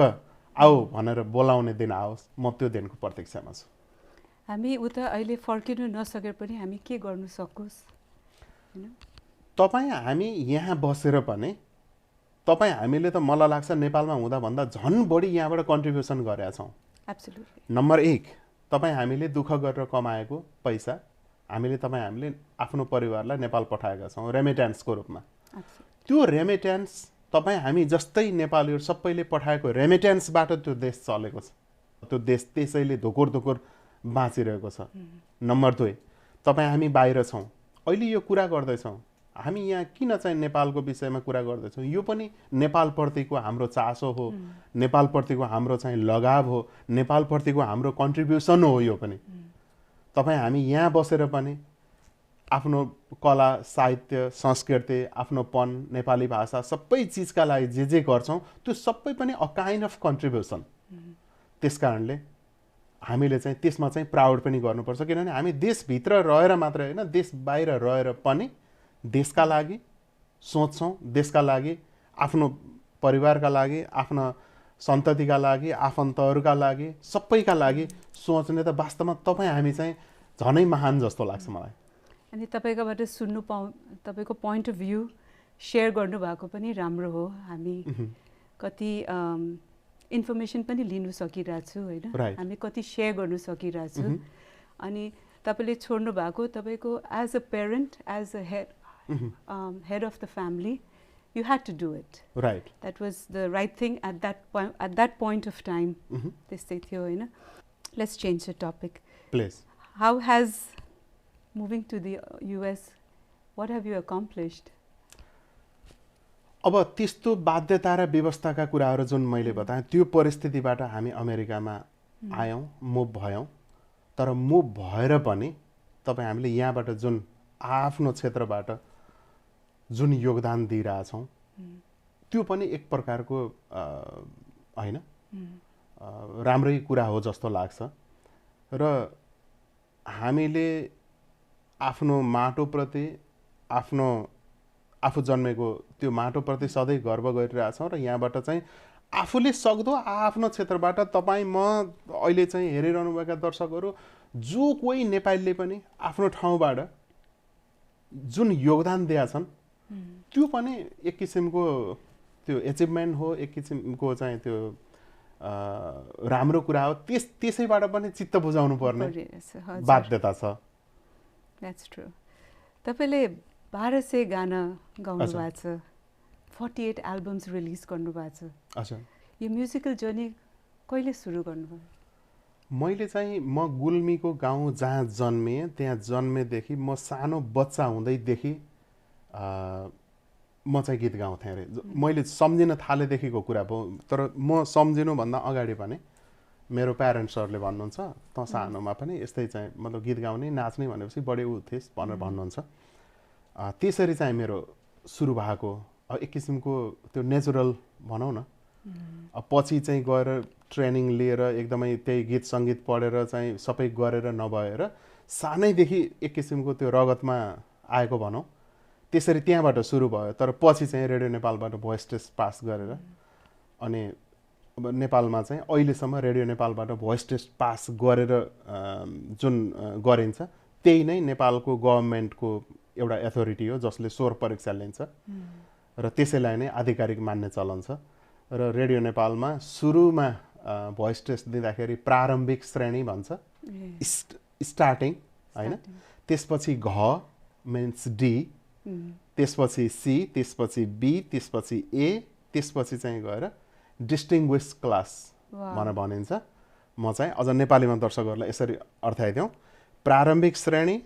आऊ भनेर बोलाउने दिन आओस्। म त्यो दिनको प्रतीक्षामा छु। हामी उता अहिले फर्किनु नसके पनि हामी के गर्नु सकोस्? तपाईँ हामी यहाँ बसेर पनि तपाईँ हामीले त मलाई लाग्छ नेपालमा हुँदाभन्दा झन् बढी यहाँबाट कन्ट्रिब्युसन गरेका छौँ। नम्बर 1, तपाईँ हामीले दुःख गरेर कमाएको पैसा हामीले आफ्नो परिवारलाई नेपाल पठाएका छौँ रेमिट्यान्सको रूपमा। त्यो रेमिट्यान्स तपाईँ हामी जस्तै नेपालीहरू सबैले पठाएको रेमिट्यान्सबाट त्यो देश चलेको छ। त्यो देश त्यसैले धुकुर बाँचिरहेको छ। नम्बर 2, तपाईँ हामी बाहिर छौँ, अहिले यो कुरा गर्दैछौँ, हामी यहाँ किन चाहिँ नेपालको विषयमा कुरा गर्दैछौँ? यो पनि नेपालप्रतिको हाम्रो चासो हो, नेपालप्रतिको हाम्रो चाहिँ लगाव हो, नेपालप्रतिको हाम्रो कन्ट्रिब्युसन हो। यो पनि तपाईँ हामी यहाँ बसेर पनि आफ्नो कला, साहित्य, संस्कृति, आफ्नोपन, नेपाली भाषा सबै चिजका लागि जे गर्छौँ त्यो सबै पनि अ काइन्ड अफ कन्ट्रिब्युसन। त्यसकारणले हामीले चाहिँ त्यसमा चाहिँ प्राउड पनि गर्नुपर्छ किनभने हामी देशभित्र रहेर मात्रै होइन देश बाहिर रहेर पनि देशका लागि सोच्छौँ देशका लागि आफ्नो परिवारका लागि आफ्ना सन्ततिका लागि आफन्तहरूका लागि सबैका लागि सोच्ने त वास्तवमा तपाईँ हामी चाहिँ झनै महान जस्तो लाग्छ मलाई अनि तपाईँकोबाट तपाईँको पोइन्ट अफ भ्यू सेयर गर्नुभएको पनि राम्रो हो हामी कति इन्फर्मेसन पनि लिनु सकिरहेछु होइन हामी कति सेयर गर्नु सकिरहेछु अनि तपाईँले छोड्नु भएको तपाईँको as a parent as a head of the family you had to do it right that was the right thing at that point of time त्यस्तै थियो होइन let's change the topic please how has moving to the US what have you accomplished अब त्यस्तो बाध्यता र व्यवस्थाका कुराहरू जुन मैले बताएँ त्यो परिस्थितिबाट हामी अमेरिकामा आयौँ मुभ भयौँ तर मुभ भएर पनि तपाईँ हामीले यहाँबाट जुन आफ्नो क्षेत्रबाट जुन योगदान दिइरहेछौँ त्यो पनि एक प्रकारको होइन राम्रै कुरा हो जस्तो लाग्छ र हामीले आफ्नो माटोप्रति आफू जन्मेको त्यो माटोप्रति सधैँ गर्व गरिरहेछौँ र यहाँबाट चाहिँ आफूले सक्दो आफ्नो क्षेत्रबाट तपाईँ म अहिले चाहिँ हेरिरहनुभएका दर्शकहरू जो कोही नेपालीले पनि आफ्नो ठाउँबाट जुन योगदान दिएछन् त्यो पनि एक किसिमको त्यो एचिभमेन्ट हो एक किसिमको चाहिँ त्यो राम्रो कुरा हो त्यसैबाट पनि चित्त बुझाउनु पर्ने बाध्यता छ द्याट्स ट्रु तपाईँले 1200 गाना गाउनु भएको छ 48 एल्बम्स रिलिज गर्नुभएको छ अच्छा यो म्युजिकल जर्नी कहिले सुरु गर्नुभयो मैले चाहिँ म गुल्मीको गाउँ जहाँ जन्मेँ त्यहाँ जन्मेदेखि म सानो बच्चा हुँदैदेखि म चाहिँ गीत गाउँथेँ अरे मैले सम्झिन थालेदेखिको कुरा भयो तर म सम्झिनुभन्दा अगाडि पनि मेरो प्यारेन्ट्सहरूले भन्नुहुन्छ त सानोमा पनि यस्तै चाहिँ मतलब गीत गाउने नाच्ने भनेपछि बढी उ थिएस् भनेर भन्नुहुन्छ त्यसरी चाहिँ मेरो सुरु भएको एक किसिमको त्यो नेचुरल भनौँ न पछि चाहिँ गएर ट्रेनिङ लिएर एकदमै त्यही गीत सङ्गीत पढेर चाहिँ सबै गरेर नभएर सानैदेखि एक किसिमको त्यो रगतमा आएको भनौँ त्यसरी त्यहाँबाट सुरु भयो तर पछि चाहिँ रेडियो नेपालबाट भोइस टेस्ट पास गरेर अनि अब नेपालमा चाहिँ अहिलेसम्म रेडियो नेपालबाट भोइस टेस्ट पास गरेर जुन गरिन्छ त्यही नै नेपालको गभर्मेन्टको एउटा एथोरिटी हो जसले स्वर परीक्षा लिन्छ र त्यसैलाई नै आधिकारिक मान्ने चलन छ र रेडियो नेपालमा सुरुमा भोइस टेस्ट दिँदाखेरि प्रारम्भिक श्रेणी भन्छ स्टार्टिङ होइन त्यसपछि घ मिन्स डी त्यसपछि सी त्यसपछि बी त्यसपछि ए त्यसपछि चाहिँ गएर डिस्टिङ्ग्विस क्लास भनेर भनिन्छ म चाहिँ अझ नेपालीमा दर्शकहरूलाई यसरी अर्थाइदिउँ प्रारम्भिक श्रेणी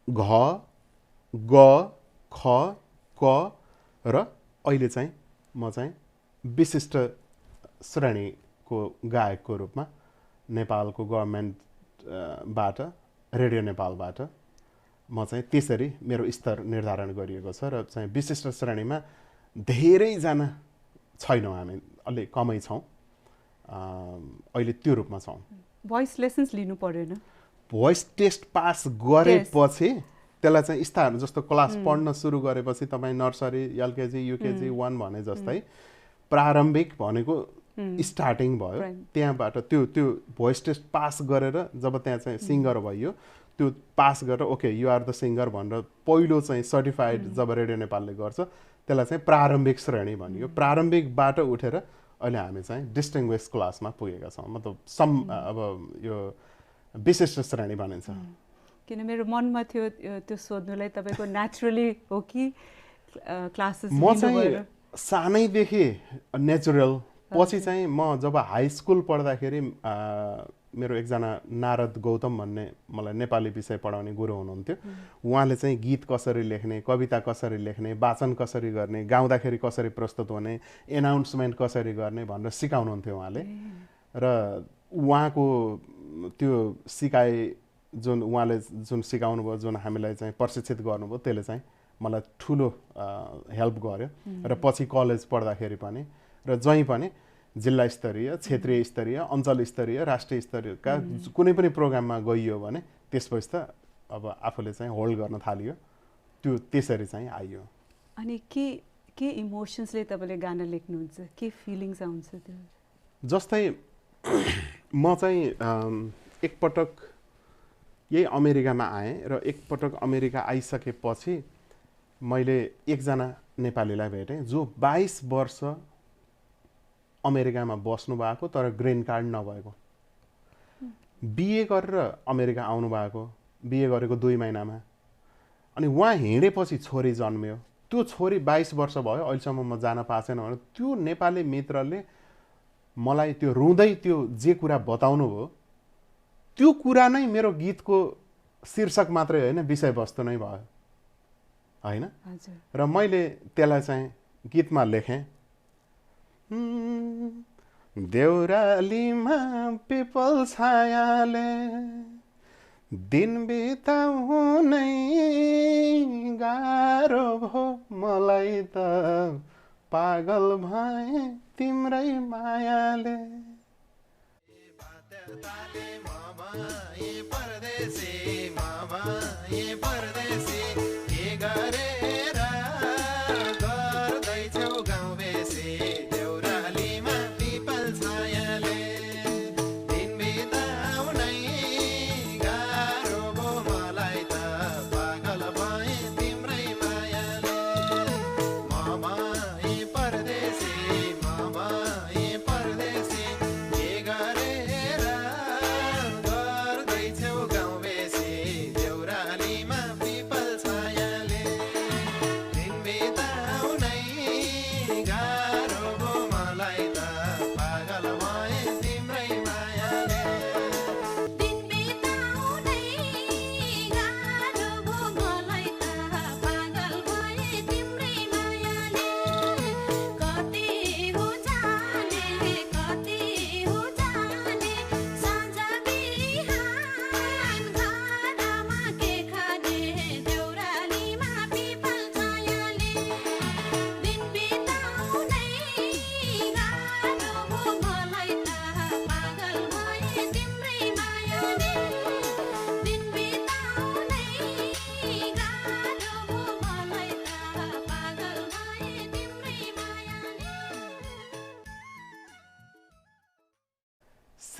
घ ग ख क र अहिले चाहिँ म चाहिँ विशिष्ट श्रेणीको गायकको रूपमा नेपालको गभर्मेन्टबाट रेडियो नेपालबाट म चाहिँ त्यसरी मेरो स्तर निर्धारण गरिएको छ र चाहिँ विशिष्ट श्रेणीमा धेरैजना छैनौँ हामी अलि कमै छौँ अहिले त्यो रूपमा छौँ भोइस लेसन्स लिनु परेन भोइस टेस्ट पास गरेपछि त्यसलाई चाहिँ स्तरहरू जस्तो क्लास पढ्न सुरु गरेपछि तपाईँ नर्सरी एलकेजी युकेजी 1 भने जस्तै प्रारम्भिक भनेको स्टार्टिङ भयो त्यहाँबाट त्यो भोइस टेस्ट पास गरेर जब त्यहाँ चाहिँ सिङ्गर भइयो त्यो पास गरेर okay you are the singer भनेर पहिलो चाहिँ सर्टिफाइड जब रेडियो नेपालले गर्छ त्यसलाई चाहिँ प्रारम्भिक श्रेणी भनियो प्रारम्भिकबाट उठेर अहिले हामी चाहिँ डिस्टिङ्ग्विस क्लासमा पुगेका छौँ मतलब अब यो विशिष्ट श्रेणी भनिन्छ किन मेरो मनमा थियो त्यो सोध्नुलाई तपाईँको नेचुरली हो कि क्लासेस म चाहिँ सानैदेखि नेचुरल पछि चाहिँ म जब हाई स्कुल पढ्दाखेरि मेरो एकजना नारद गौतम भन्ने मलाई नेपाली विषय पढाउने गुरु हुनुहुन्थ्यो उहाँले चाहिँ गीत कसरी लेख्ने कविता कसरी लेख्ने वाचन कसरी गर्ने गाउँदाखेरि कसरी प्रस्तुत हुने एनाउन्समेन्ट कसरी गर्ने भनेर सिकाउनुहुन्थ्यो उहाँले र उहाँको त्यो सिकाइ जुन उहाँले जुन सिकाउनु भयो जुन हामीलाई चाहिँ प्रशिक्षित गर्नुभयो त्यसले चाहिँ मलाई ठुलो हेल्प गर्यो र पछि कलेज पढ्दाखेरि पनि र जहीँ पनि जिल्ला स्तरीय, क्षेत्रीय स्तरीय, अञ्चल स्तरीय, राष्ट्रिय स्तरीयका कुनै पनि प्रोग्राममा गइयो भने त्यसपछि त अब आफूले चाहिँ होल्ड गर्न थालियो, त्यो त्यसरी चाहिँ आइयो। अनि के इमोसन्सले तपाईँले गाना लेख्नुहुन्छ, के फिलिङ्स आउँछ त्यो? जस्तै म चाहिँ एकपटक यही अमेरिकामा आएँ र एकपटक अमेरिका आइसकेपछि मैले एकजना नेपालीलाई भेटेँ जो 22 वर्ष अमेरिकामा बस्नु भएको तर ग्रिन कार्ड नभएको, बिए गरेर अमेरिका आउनु भएको, बिए गरेको 2 महिनामा। अनि उहाँ हिँडेपछि छोरी जन्मियो, त्यो छोरी 22 वर्ष भयो अहिलेसम्म म जान पाएको छैन भने त्यो नेपाली मित्रले मलाई त्यो रुँदै त्यो जे कुरा बताउनु भयो त्यो कुरा नै मेरो गीतको शीर्षक मात्रै होइन, विषयवस्तु नै भयो होइन। र मैले त्यसलाई चाहिँ गीतमा लेखेँ। देउरालीमा पिपल छायाले दिन बिताउनै गाह्रो भो मलाई त पागल भए तिम्रै मायाले।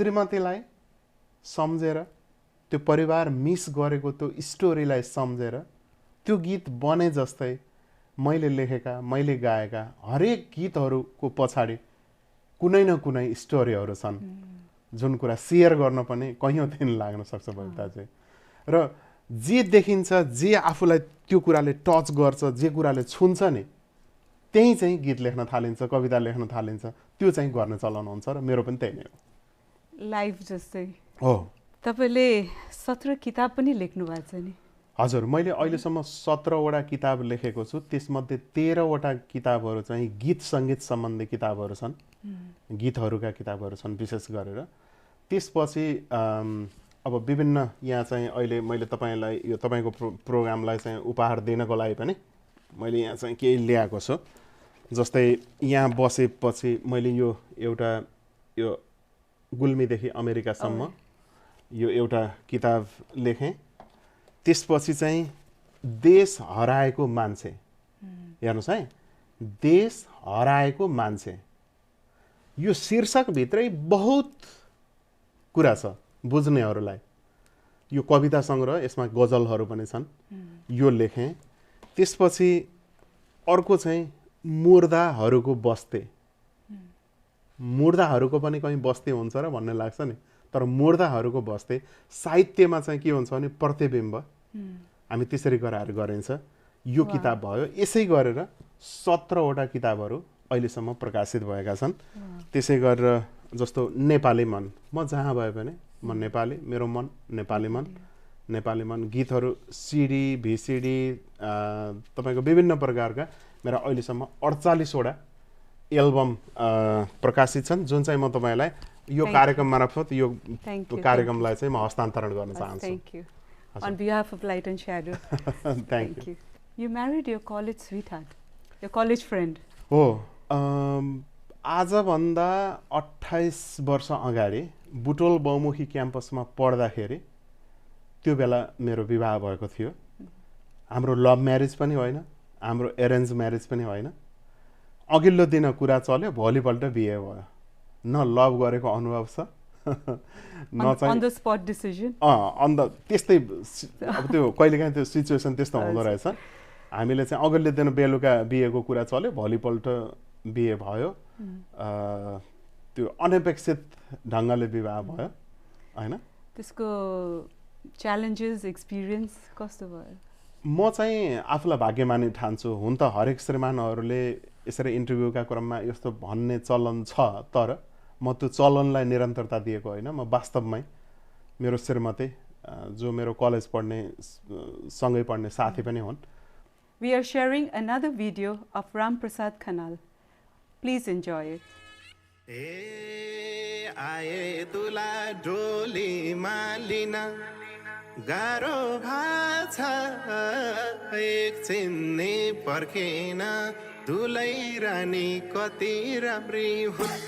श्रीमतीलाई सम्झेर त्यो परिवार मिस गरेको त्यो स्टोरीलाई सम्झेर त्यो गीत बने जस्तै मैले लेखेका, मैले गाएका हरेक गीतहरूको पछाडि कुनै न कुनै स्टोरीहरू छन् जुन कुरा सेयर गर्न पनि कैयौँ दिन लाग्न सक्छ बबिता चाहिँ। र जे देखिन्छ, जे आफूलाई त्यो कुराले टच गर्छ, जे कुराले छुन्छ नि त्यही चाहिँ गीत लेख्न थालिन्छ, कविता लेख्न थालिन्छ, त्यो चाहिँ गर्न चलाउनुहुन्छ र मेरो पनि त्यही नै हो। लाइफ जस्तै हो। तपाईले 17 किताब पनि लेख्नु भएको छ नि? हजुर, मैले अहिलेसम्म 17 वटा किताब लेखेको छु। त्यसमध्ये 13 वटा किताबहरू चाहिँ गीत सङ्गीत सम्बन्धी किताबहरू छन्, गीतहरूका किताबहरू छन् विशेष गरेर। त्यसपछि अब विभिन्न यहाँ चाहिँ अहिले मैले तपाईँलाई यो तपाईँको प्रोग्रामलाई चाहिँ उपहार दिनको लागि पनि मैले यहाँ चाहिँ केही ल्याएको छु। जस्तै यहाँ बसेपछि मैले यो एउटा यो गुल्मीदेखि अमेरिकासम्म यो एउटा किताब लेखेँ। त्यसपछि चाहिँ देश हराएको मान्छे, हेर्नुहोस् है, देश हराएको मान्छे, यो शीर्षकभित्रै बहुत कुरा छ बुझ्नेहरूलाई। यो कविता सङ्ग्रह, यसमा गजलहरू पनि छन्, यो लेखेँ। त्यसपछि अर्को चाहिँ मुर्दाहरूको बस्ते, मुर्दाहरूको पनि कहीँ बस्ती हुन्छ र भन्ने लाग्छ नि, तर मुर्दाहरूको बस्ते साहित्यमा चाहिँ के हुन्छ भने प्रतिबिम्ब, हामी त्यसरी गराएर गरिन्छ। यो किताब भयो। यसै गरेर 17 वटा किताबहरू अहिलेसम्म प्रकाशित भएका छन्। त्यसै गरेर जस्तो नेपाली मन, म जहाँ भए पनि म नेपाली, मेरो मन नेपाली मन, नेपाली मन गीतहरू सिडी भिसिडी तपाईँको विभिन्न प्रकारका मेरा अहिलेसम्म 48 वटा एल्बम प्रकाशित छन्, जुन चाहिँ म तपाईँलाई यो कार्यक्रम मार्फत यो कार्यक्रमलाई चाहिँ म हस्तान्तरण गर्न चाहन्छु। Thank you. On behalf of Light and Shadow. Thank you. You married your college sweetheart, your college friend. हो, आजभन्दा 28 वर्ष अगाडि बुटोल बहुमुखी क्याम्पसमा पढ्दाखेरि त्यो बेला मेरो विवाह भएको थियो। हाम्रो लभ म्यारेज पनि होइन, हाम्रो एरेन्ज म्यारेज पनि होइन। अघिल्लो दिन कुरा चल्यो, भोलिपल्ट बिहे भयो। न लभ गरेको अनुभव छ न चाहिँ अन द स्पट डिसिजन। त्यस्तै अब त्यो कहिलेकाहीँ त्यो सिचुएसन त्यस्तो हुँदो रहेछ। हामीले चाहिँ अघिल्लो दिन बेलुका बिहेको कुरा चल्यो, भोलिपल्ट बिहे भयो। त्यो अनपेक्षित ढङ्गले विवाह भयो होइन। त्यसको च्यालेन्जेस एक्सपिरियन्स कस्तो भयो? म चाहिँ आफूलाई भाग्यमानी ठान्छु। हुन त हरेक श्रीमानहरूले यसरी इन्टरभ्यूका क्रममा यस्तो भन्ने चलन छ, तर म त्यो चलनलाई निरन्तरता दिएको होइन। म वास्तवमै मेरो श्रीमती जो मेरो कलेज पढ्ने सँगै पढ्ने साथी पनि हुन्। We are sharing another video of Ram Prasad Khanal. Please enjoy it. आए तुला डोली मालिना गारो भाछ एकछिन नि पर्खेन दुलै रानी कति राम्री हुन्।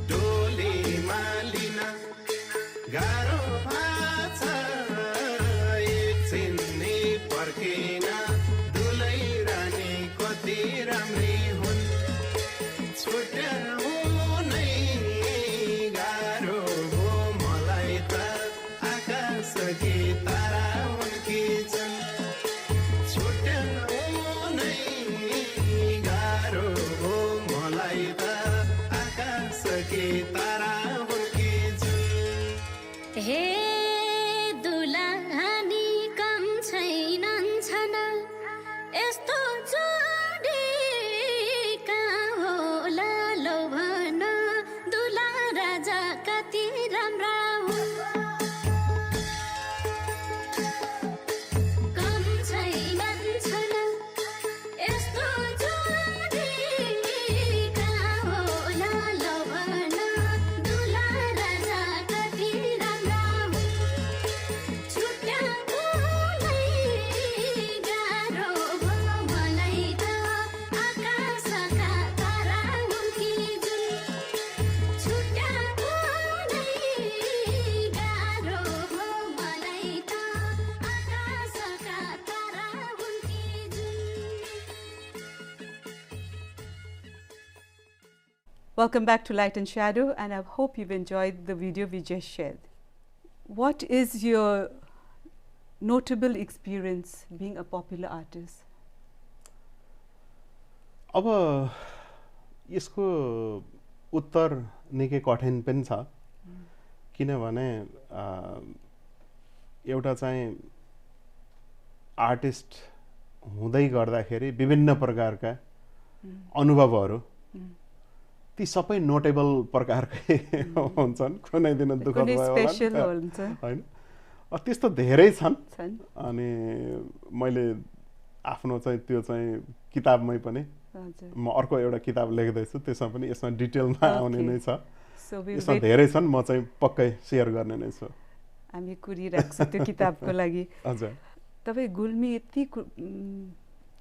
डोली मालिना गारो भाछ एकछिन नि पर्खेन दुलै रानी कति राम्री हुन्। छुट्याउनै गाह्रो हो मलाई त आकाशकी तारा उनकी छन्। छुट्याउनै गाह्रो हो मलाई त आकाशकी तारा उनकी छन्। हे दुलानी कम छैनन् छन यस्तो जोडी कहाँ होला लौ भन दुला राजा कति राम्रा हुन्। कम छैनन् छन यस्तो जोडी कहाँ होला लौ भन दुला राजा कति राम्रा हुन्। छुट्याउनै गाह्रो हो मलाई त आकाशका तारा उनकी जुन। छुट्याउनै गाह्रो हो मलाई त आकाशका तारा उनकी जुन। Welcome back to Light and Shadow, and I hope you've enjoyed the video we just shared. What is your notable experience being a popular artist? अब यसको उत्तर निकै कठिन पनि छ, किनभने एउटा चाहिँ आर्टिस्ट हुँदै गर्दाखेरि विभिन्न प्रकारका अनुभवहरू ती सबै नोटेबल प्रकारकै हुन्छन्। कुनै दिन दुःख कुनै भयो स्पेशल होला हुन्छ? होइन, त्यस्तो धेरै छन्। छन्। अनि मैले आफ्नो चाहिँ त्यो चाहिँ किताबमै पनि हजुर। म अर्को एउटा किताब लेख्दैछु, त्यसमा पनि यसमा डिटेलमा आउने नै छ। So we'll यसमा wait. धेरै छन्, म चाहिँ पक्कै सेयर गर्ने नै छु। हामी कुरिरहेको छ त्यो किताबको लागि। हजुर। तपाईँ गुल्मी यति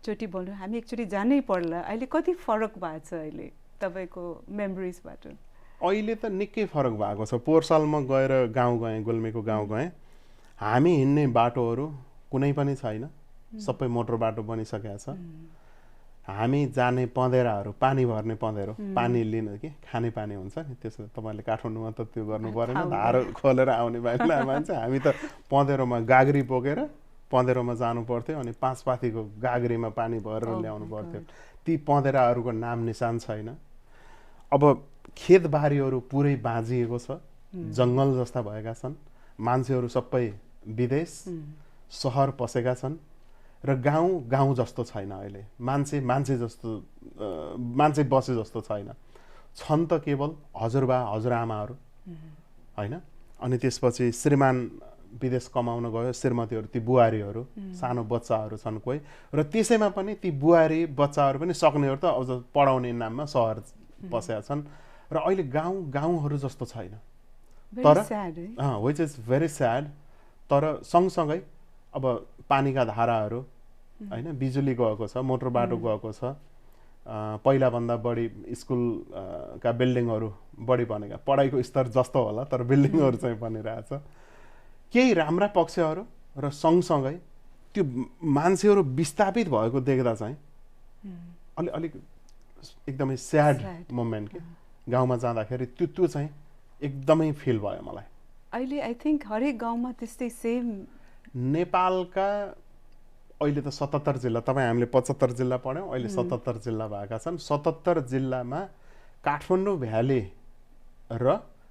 चोटि बोल्नु, हामी एकचोटि जानै पर्ला। अहिले कति फरक भएको छ अहिले तपाईँको मेमोरिजबाट? अहिले त निकै फरक भएको छ। पोहोर साल म गएर गाउँ गएँ, गुल्मीको गाउँ गएँ। हामी हिँड्ने बाटोहरू कुनै पनि छैन, सबै मोटर बाटो बनिसकेको छ। हामी जाने पँधेराहरू, पानी भर्ने पँधेरो, पानी लिन कि खाने पानी हुन्छ नि, त्यसो तपाईँले काठमाडौँमा त त्यो गर्नु परेन, धारो खोलेर आउने बानी मान्छे। हामी त पँधेरोमा गाग्री बोकेर पँधेरोमा जानु पर्थ्यो, अनि 5 पाथीको गाग्रीमा पानी भरेर ल्याउनु पर्थ्यो। ती पँधेराहरूको नाम निशान छैन। अब खेतबारीहरू पुरै बाँझिएको छ, जङ्गल जस्ता भएका छन्। मान्छेहरू सबै विदेश सहर पसेका छन् र गाउँ जस्तो छैन। अहिले मान्छे जस्तो मान्छे बसे जस्तो छैन। छन् त केवल हजुरबा हजुरआमाहरू होइन। अनि त्यसपछि श्रीमान विदेश कमाउन गयो, श्रीमतीहरू ती बुहारीहरू, सानो बच्चाहरू छन् कोही, र त्यसैमा पनि ती बुहारी बच्चाहरू पनि सक्नेहरू त अझ पढाउने नाममा सहर बसेका छन्। र अहिले गाउँहरू जस्तो छैन। तर विच इज भेरी स्याड। तर सँगसँगै अब पानीका धाराहरू होइन, बिजुली गएको छ, मोटर बाटो गएको छ, पहिलाभन्दा बढी स्कुलका बिल्डिङहरू बढी बनेका, पढाइको स्तर जस्तो होला तर बिल्डिङहरू चाहिँ बनिरहेछ। केही राम्रा पक्षहरू र सँगसँगै त्यो मान्छेहरू विस्थापित भएको देख्दा चाहिँ अलिक एकदमै स्याड मोमेन्ट के गाउँमा जाँदाखेरि त्यो चाहिँ एकदमै फिल भयो मलाई। अहिले आई थिङ्क हरेक गाउँमा त्यस्तै सेम नेपालका अहिले त 77 जिल्ला, तपाईँ हामीले 75 जिल्ला पढ्यौँ, अहिले 77 जिल्ला भएका छन्। 77 जिल्लामा काठमाडौँ भ्याली र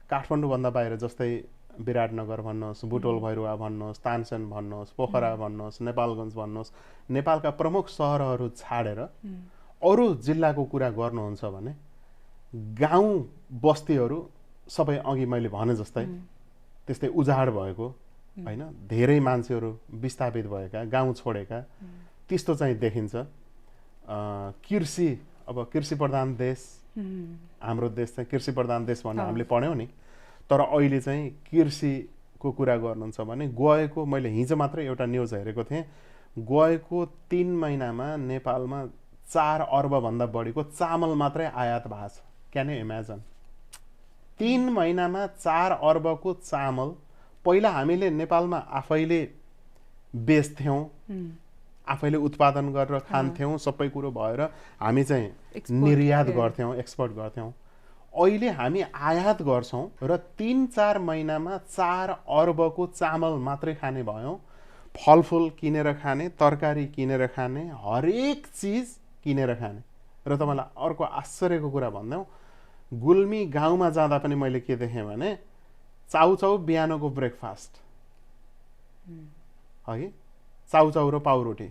काठमाडौँभन्दा बाहिर जस्तै विराटनगर भन्नुहोस्, बुटोल भैरुवा भन्नुहोस्, तानसेन भन्नुहोस्, पोखरा भन्नुहोस्, नेपालगञ्ज भन्नुहोस्, नेपालका प्रमुख सहरहरू छाडेर अरू जिल्लाको कुरा गर्नुहुन्छ भने गाउँ बस्तीहरू सबै अघि मैले भने जस्तै त्यस्तै उजाड भएको होइन, धेरै मान्छेहरू विस्थापित भएका, गाउँ छोडेका त्यस्तो चाहिँ देखिन्छ। कृषि, अब कृषि प्रधान देश हाम्रो देश चाहिँ कृषि प्रधान देश भनेर हामीले पढ्यौँ नि, तर अहिले चाहिँ कृषिको कुरा गर्नुहुन्छ भने गएको, मैले हिजो मात्रै एउटा न्युज हेरेको थिएँ, गएको 3 महिनामा नेपालमा 4 अर्बभन्दा बढीको चामल मात्रै आयात भएको छ। Can you imagine? 3 महिनामा 4 अर्बको चामल। पहिला हामीले नेपालमा आफैले बेच्थ्यौँ, आफैले उत्पादन गरेर खान्थ्यौँ, सबै कुरो भएर हामी चाहिँ निर्यात गर्थ्यौँ, एक्सपोर्ट गर्थ्यौँ। अहिले हामी आयात गर्छौँ र 3-4 महिनामा 4 अर्बको चामल मात्रै खाने भयौँ। फलफुल किनेर खाने, तरकारी किनेर खाने, हरेक चिज किनेर खाने। र तपाईँलाई अर्को आश्चर्यको कुरा भन्दैँ, गुल्मी गाउँमा जाँदा पनि मैले के देखेँ भने चाउचाउ बिहानको ब्रेकफास्ट, है, चाउचाउ र पाउरोटी।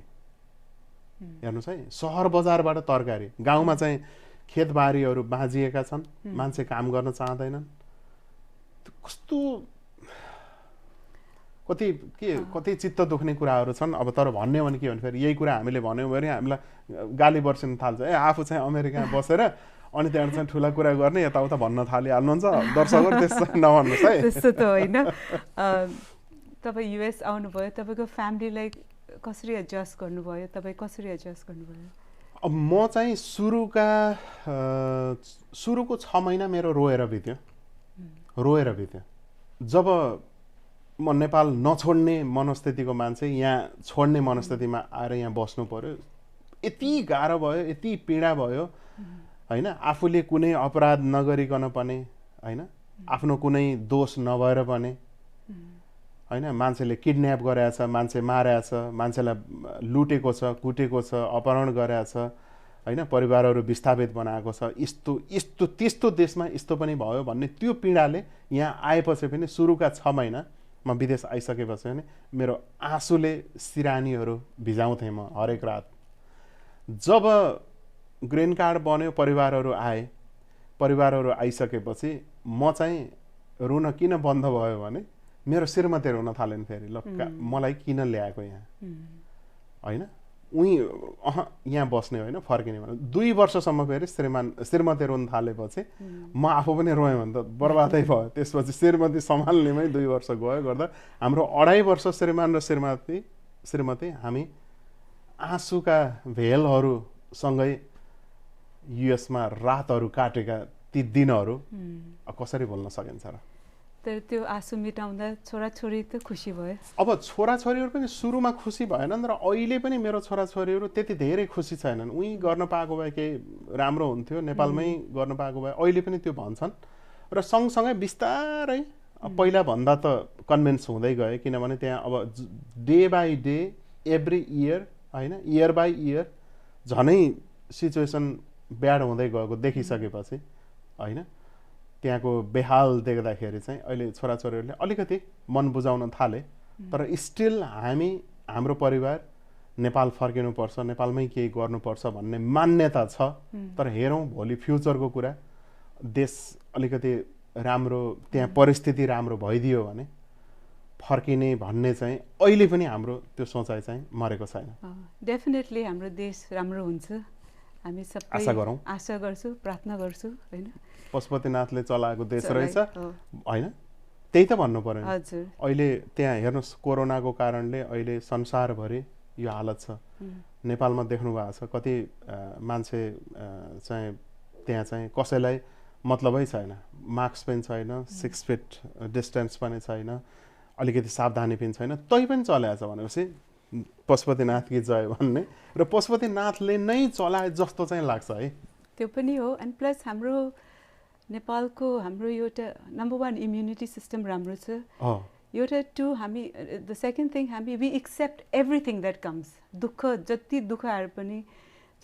हेर्नुहोस् है, सहर बजारबाट तरकारी, गाउँमा चाहिँ खेतबारीहरू बाँझिएका छन्, मान्छे काम गर्न चाहँदैनन्। कस्तो कति चित्त दुख्ने कुराहरू छन्। अब तर भन्ने भने के भने फेरि यही कुरा हामीले भन्यौँ भने हामीलाई गाली बर्सिन थाल्छ। आफू चाहिँ अमेरिकामा बसेर अनि त्यहाँबाट चाहिँ ठुला कुरा गर्ने यताउता भन्न थालिहाल्नुहुन्छ। दर्शकहरू त्यस्तो नभन्नुहोस् है। त्यस्तो त होइन। तपाईँ युएस आउनुभयो, तपाईँको फ्यामिलीलाई कसरी एडजस्ट गर्नुभयो, तपाईँ कसरी एडजस्ट गर्नुभयो? अब म चाहिँ सुरुको 6 महिना मेरो रोएर बित्यो। जब म नेपाल नछोड्ने मनस्थितिको मान्छे यहाँ छोड्ने मनस्थितिमा आएर यहाँ बस्नु पर्यो, यति गाह्रो भयो, यति पीडा भयो होइन। आफूले कुनै अपराध नगरिकन पनि होइन, आफ्नो कुनै दोष नभएर पनि होइन, मान्छेले किडन्याप गरेछ, मान्छे मारेछ, मान्छेलाई लुटेको छ, कुटेको छ, अपहरण गरेछ होइन, परिवारहरू विस्थापित बनाएको छ। यस्तो त्यस्तो देशमा यस्तो पनि भयो भन्ने त्यो पीडाले यहाँ आएपछि पनि सुरुका 6 महिना म विदेश आइसकेपछि पनि मेरो आँसुले सिरानीहरू भिजाउँथेँ म हरेक रात। जब ग्रिन कार्ड बन्यो, परिवारहरू आइसकेपछि म चाहिँ रुन किन बन्द भयो भने मेरो श्रीमती रुन थालेन फेरि। ल मलाई किन ल्याएको यहाँ होइन, यहाँ बस्ने होइन, फर्किने भने 2 वर्षसम्म फेरि श्रीमती रुन थालेपछि म आफू पनि रोएँ भने त बर्बादै भयो। त्यसपछि श्रीमती सम्हाल्नेमै 2 वर्ष गयो गर्दा हाम्रो 2.5 वर्ष श्रीमान र श्रीमती हामी आँसुका भेलहरूसँगै युएसमा रातहरू काटेका ती दिनहरू कसरी भुल्न सकिन्छ र? तर त्यो आँसु मिटाउँदा छोराछोरी त खुसी भयो? अब छोराछोरीहरू पनि सुरुमा खुसी भएनन् र अहिले पनि मेरो छोराछोरीहरू त्यति धेरै खुसी छैनन्। उहीँ गर्न पाएको भए केही राम्रो हुन्थ्यो, नेपालमै गर्न पाएको भए, अहिले पनि त्यो भन्छन्। र सँगसँगै बिस्तारै पहिलाभन्दा त कन्भिन्स हुँदै गए, किनभने त्यहाँ अब day by day, every year होइन, इयर बाई इयर झनै सिचुएसन ब्याड हुँदै गएको देखिसकेपछि होइन, त्यहाँको बेहाल देख्दाखेरि चाहिँ अहिले छोराछोरीहरूले अलिकति मन बुझाउन थाले। तर स्टिल हाम्रो परिवार नेपाल फर्किनुपर्छ, नेपालमै केही गर्नुपर्छ भन्ने मान्यता छ। तर हेरौँ भोलि फ्युचरको कुरा, देश अलिकति राम्रो, त्यहाँ परिस्थिति राम्रो भइदियो भने फर्किने भन्ने चाहिँ अहिले पनि हाम्रो त्यो सोचाइ चाहिँ मरेको छैन। डेफिनेटली हाम्रो देश राम्रो हुन्छ, हामी सबै आशा गर्छु, प्रार्थना गर्छु होइन। पशुपतिनाथले चलाएको देश रहेछ होइन, त्यही त भन्नु पर्यो। अहिले त्यहाँ हेर्नुहोस्, कोरोनाको कारणले अहिले संसारभरि यो हालत छ। नेपालमा देख्नु भएको छ कति मान्छे चाहिँ त्यहाँ चाहिँ कसैलाई मतलबै छैन, मास्क पनि छैन, 6 फिट डिस्टेन्स पनि छैन, अलिकति सावधानी पनि छैन, तै पनि चलाएको छ भनेपछि पशुपतिनाथ कि जय भन्ने र पशुपतिनाथले नै चलाए जस्तो चाहिँ लाग्छ है। त्यो पनि हो। एन्ड प्लस हाम्रो नेपालको हाम्रो एउटा नम्बर 1 इम्युनिटी सिस्टम राम्रो छ। एउटा 2 हामी द सेकेन्ड थिङ हामी we accept everything that comes. दुःख जति दुःख आए पनि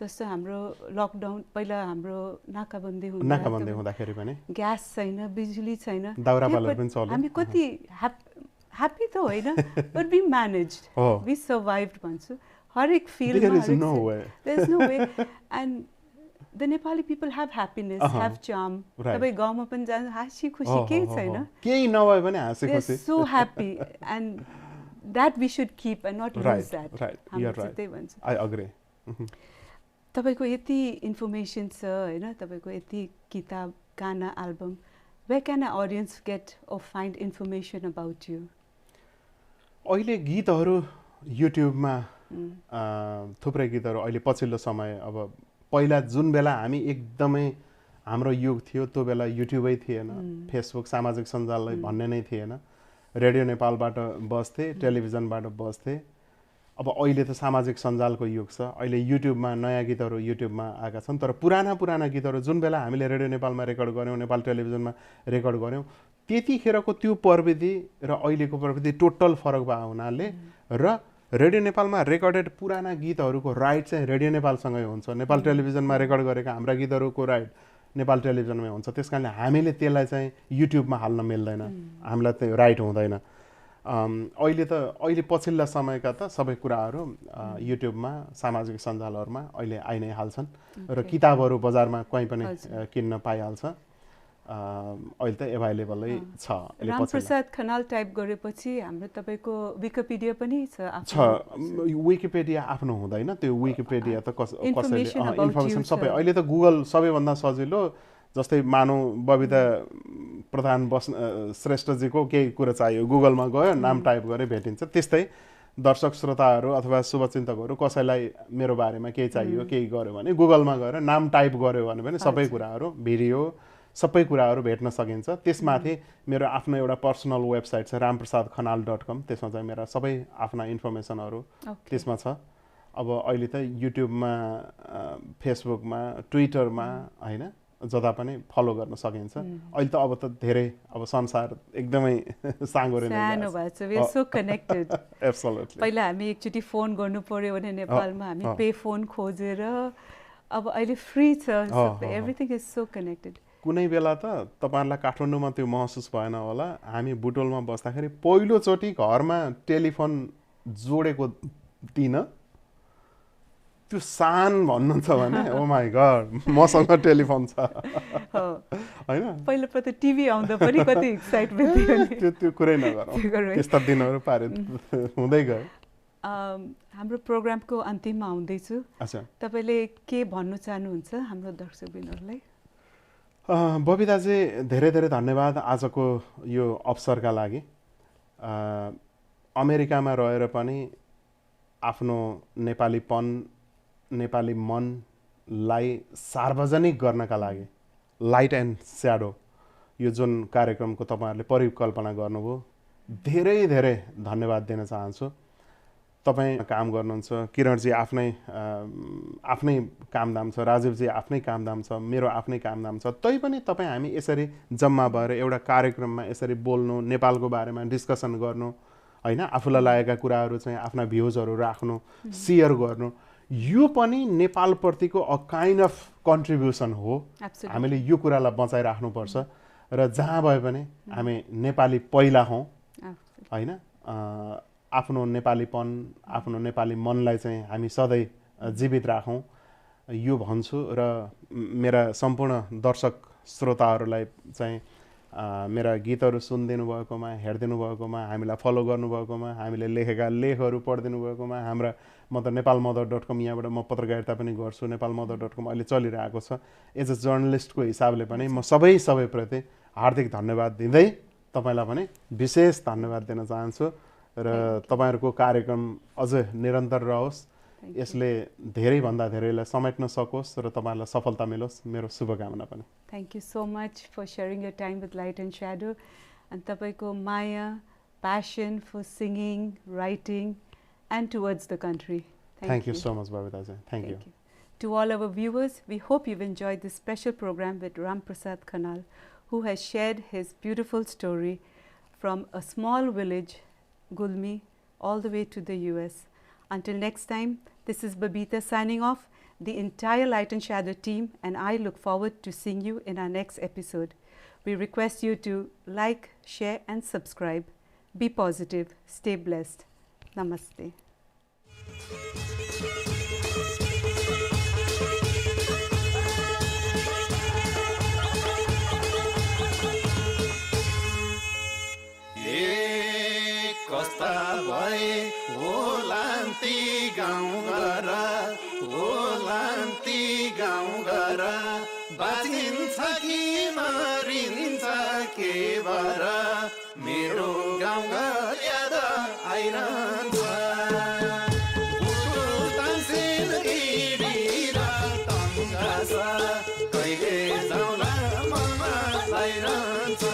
जस्तो हाम्रो लकडाउन पहिला हाम्रो नाकाबन्दी हुँदाखेरि पनि ग्यास छैन, बिजुली छैन, दाउरापालहरू पनि चल्यो। हामी कति ह्याप्पी त होइन, but we managed, we survived भन्छु। हरेक फिल्डमा there is no way and the Nepali people have happiness, have charm. तपाईँ गाउँमा पनि जानु हाँसी खुसी केही छैन, केही नभए पनि हाँसी खुसी, they are so happy and that we should keep and not lose that. You're right. I agree. तपाईको यति इन्फर्मेसन छ हैन, तपाईको यति किताब, गाना, album, where can an audience get or find information about you? अहिले गीतहरू युट्युबमा थुप्रै गीतहरू अहिले पछिल्लो समय, अब पहिला जुन बेला हामी एकदमै हाम्रो युग थियो त्यो बेला युट्युबै थिएन, फेसबुक सामाजिक सञ्जाललाई भन्ने नै थिएन, रेडियो नेपालबाट बस्थे, टेलिभिजनबाट बस्थे। अब अहिले त सामाजिक सञ्जालको युग छ, अहिले युट्युबमा नयाँ गीतहरू युट्युबमा आएका छन्। तर पुराना गीतहरू जुन बेला हामीले रेडियो नेपालमा रेकर्ड गऱ्यौँ, नेपाल टेलिभिजनमा रेकर्ड गऱ्यौँ, त्यतिखेरको त्यो प्रविधि र अहिलेको प्रविधि टोटल फरक भएको हुनाले र रेडियो नेपालमा रेकर्डेड पुराना गीतहरूको राइट चाहिँ रेडियो नेपालसँगै हुन्छ, नेपाल टेलिभिजनमा रेकर्ड गरेका हाम्रा गीतहरूको राइट नेपाल टेलिभिजनमै हुन्छ। त्यस कारणले हामीले त्यसलाई चाहिँ युट्युबमा हाल्न मिल्दैन, हामीलाई त्यो राइट हुँदैन। अहिले पछिल्ला समयका त सबै कुराहरू युट्युबमा सामाजिक सञ्जालहरूमा अहिले आइ नै हाल्छन् र किताबहरू बजारमा कहीँ पनि किन्न पाइहाल्छ। अहिले त एभाइलेबलै छ। रामप्रसाद खनाल टाइप गरेपछि हाम्रो तपाईको विकिपीडिया पनि छ। विकिपीडिया आफ्नो हुँदैन, त्यो विकिपीडिया त कसैले इन्फर्मेसन सबै अहिले त गुगल सबैभन्दा सजिलो। जस्तै मानौ बबिता प्रधान श्रेष्ठजीको केही कुरा चाहियो, गुगलमा गयो, नाम टाइप गरे भेटिन्छ। त्यस्तै दर्शक श्रोताहरू अथवा शुभचिन्तकहरू कसैलाई मेरो बारेमा केही चाहियो, केही गर्यो भने गुगलमा गएर नाम टाइप गर्यो भने पनि सबै कुराहरू, भिडियो सबै कुराहरू भेट्न सकिन्छ। त्यसमाथि मेरो आफ्नो एउटा पर्सनल वेबसाइट छ ramprasadkhanal.com, त्यसमा चाहिँ मेरा सबै आफ्ना इन्फर्मेसनहरू त्यसमा छ। अब अहिले त युट्युबमा, फेसबुकमा, ट्विटरमा हैन जता पनि फलो गर्न सकिन्छ। अहिले त अब त धेरै अब संसार एकदमै साँगुरो नै भएको छ। We are so connected. Absolutely. पहिला हामी एकचोटि फोन गर्नु पर्यो भने नेपालमा हामी पे फोन खोजेर, अब अहिले फ्री छ, एभ्रिथिङ इज सो कनेक्टेड। कुनै बेला त तपाईहरुलाई काठमाडौँमा त्यो महसुस भएन होला, हामी बुटोलमा बस्दाखेरि पहिलोचोटि घरमा टेलिफोन जोडेको दिन त्यो सान भन्नुहुन्छ भने ओ माई गॉड मसँग टेलिफोन छ हैन। पहिलो पटक टिभी आउँदा पनि कति एक्साइटमेन्ट थियो त्यो कुरै नगरौँ, त्यस्ता दिनहरू पारित हुँदै गयो। हाम्रो प्रोग्रामको अन्तिममा आउँदैछु। अच्छा, तपाईले के भन्नु चाहनुहुन्छ हाम्रो दर्शकबिनहरुलाई? बबिताजी धेरै धेरै धन्यवाद आजको यो अवसरका लागि। अमेरिकामा रहेर पनि आफ्नो नेपालीपन, नेपाली मनलाई सार्वजनिक गर्नका लागि लाइट एन्ड स्याडो यो जुन कार्यक्रमको तपाईहरुले परिकल्पना गर्नुभयो, धेरै धेरै धन्यवाद दिन चाहन्छु। तपाईँ काम गर्नुहुन्छ, किरणजी आफ्नै कामदाम छ, राजीवजी आफ्नै कामदाम छ, मेरो आफ्नै कामदाम छ, तैपनि तपाईँ हामी यसरी जम्मा भएर एउटा कार्यक्रममा यसरी बोल्नु, नेपालको बारेमा डिस्कसन गर्नु हैन, आफूलाई लागेका कुराहरू चाहिँ आफ्ना भ्युजहरू राख्नु, सेयर गर्नु, यो पनि नेपालप्रतिको अ काइन्ड अफ कन्ट्रिब्युसन हो। हामीले यो कुरालाई बचाइराख्नुपर्छ र जहाँ भए पनि हामी नेपाली पहिला हौँ हैन। आफ्नो नेपालीपन, आफ्नो नेपाली मनलाई चाहिँ हामी सधैँ जीवित राखौँ यो भन्छु। र मेरा सम्पूर्ण दर्शक श्रोताहरूलाई चाहिँ मेरा गीतहरू सुनिदिनु भएकोमा, हेरिदिनु भएकोमा, हामीलाई फलो गर्नुभएकोमा, हामीले लेखेका लेखहरू पढिदिनु भएकोमा, हाम्रा म त nepalmother.com यहाँबाट म पत्रकारिता पनि गर्छु, nepalmother.com अहिले चलिरहेको छ। एज अ जर्नलिस्टको हिसाबले पनि म सबैप्रति हार्दिक धन्यवाद दिँदै तपाईँलाई पनि विशेष धन्यवाद दिन चाहन्छु। र तपाईहरुको कार्यक्रम अझ निरन्तर रहोस्, यसले धेरैभन्दा धेरैलाई समेट्न सकोस् र तपाईहरुलाई सफलता मिलोस्, मेरो शुभकामना पनि। Thank you so much for sharing your time with Light and Shadow. And तपाईको माया, passion for singing, writing, and towards the country. Thank you so much, Babita. Thank you. To all our viewers, we hope you've enjoyed this special program with Ram Prasad Khanal, who has shared his beautiful story from a small village, Gulmi, all the way to the US. Until next time, this is Babita signing off. The entire Light and Shadow team and I look forward to seeing you in our next episode. We request you to like, share and subscribe. Be positive, stay blessed. Namaste. कस्ता भए होलान्ती गाउँघर होलान्ती गाउँघर बाँचिन्छ कि मरिन्छ के भर मेरो गाउँघर याद आइरहन्छ बुढो तानसेन गिरी र तङ्गा छ कहिले जाउँला मनमा आइरहन्छ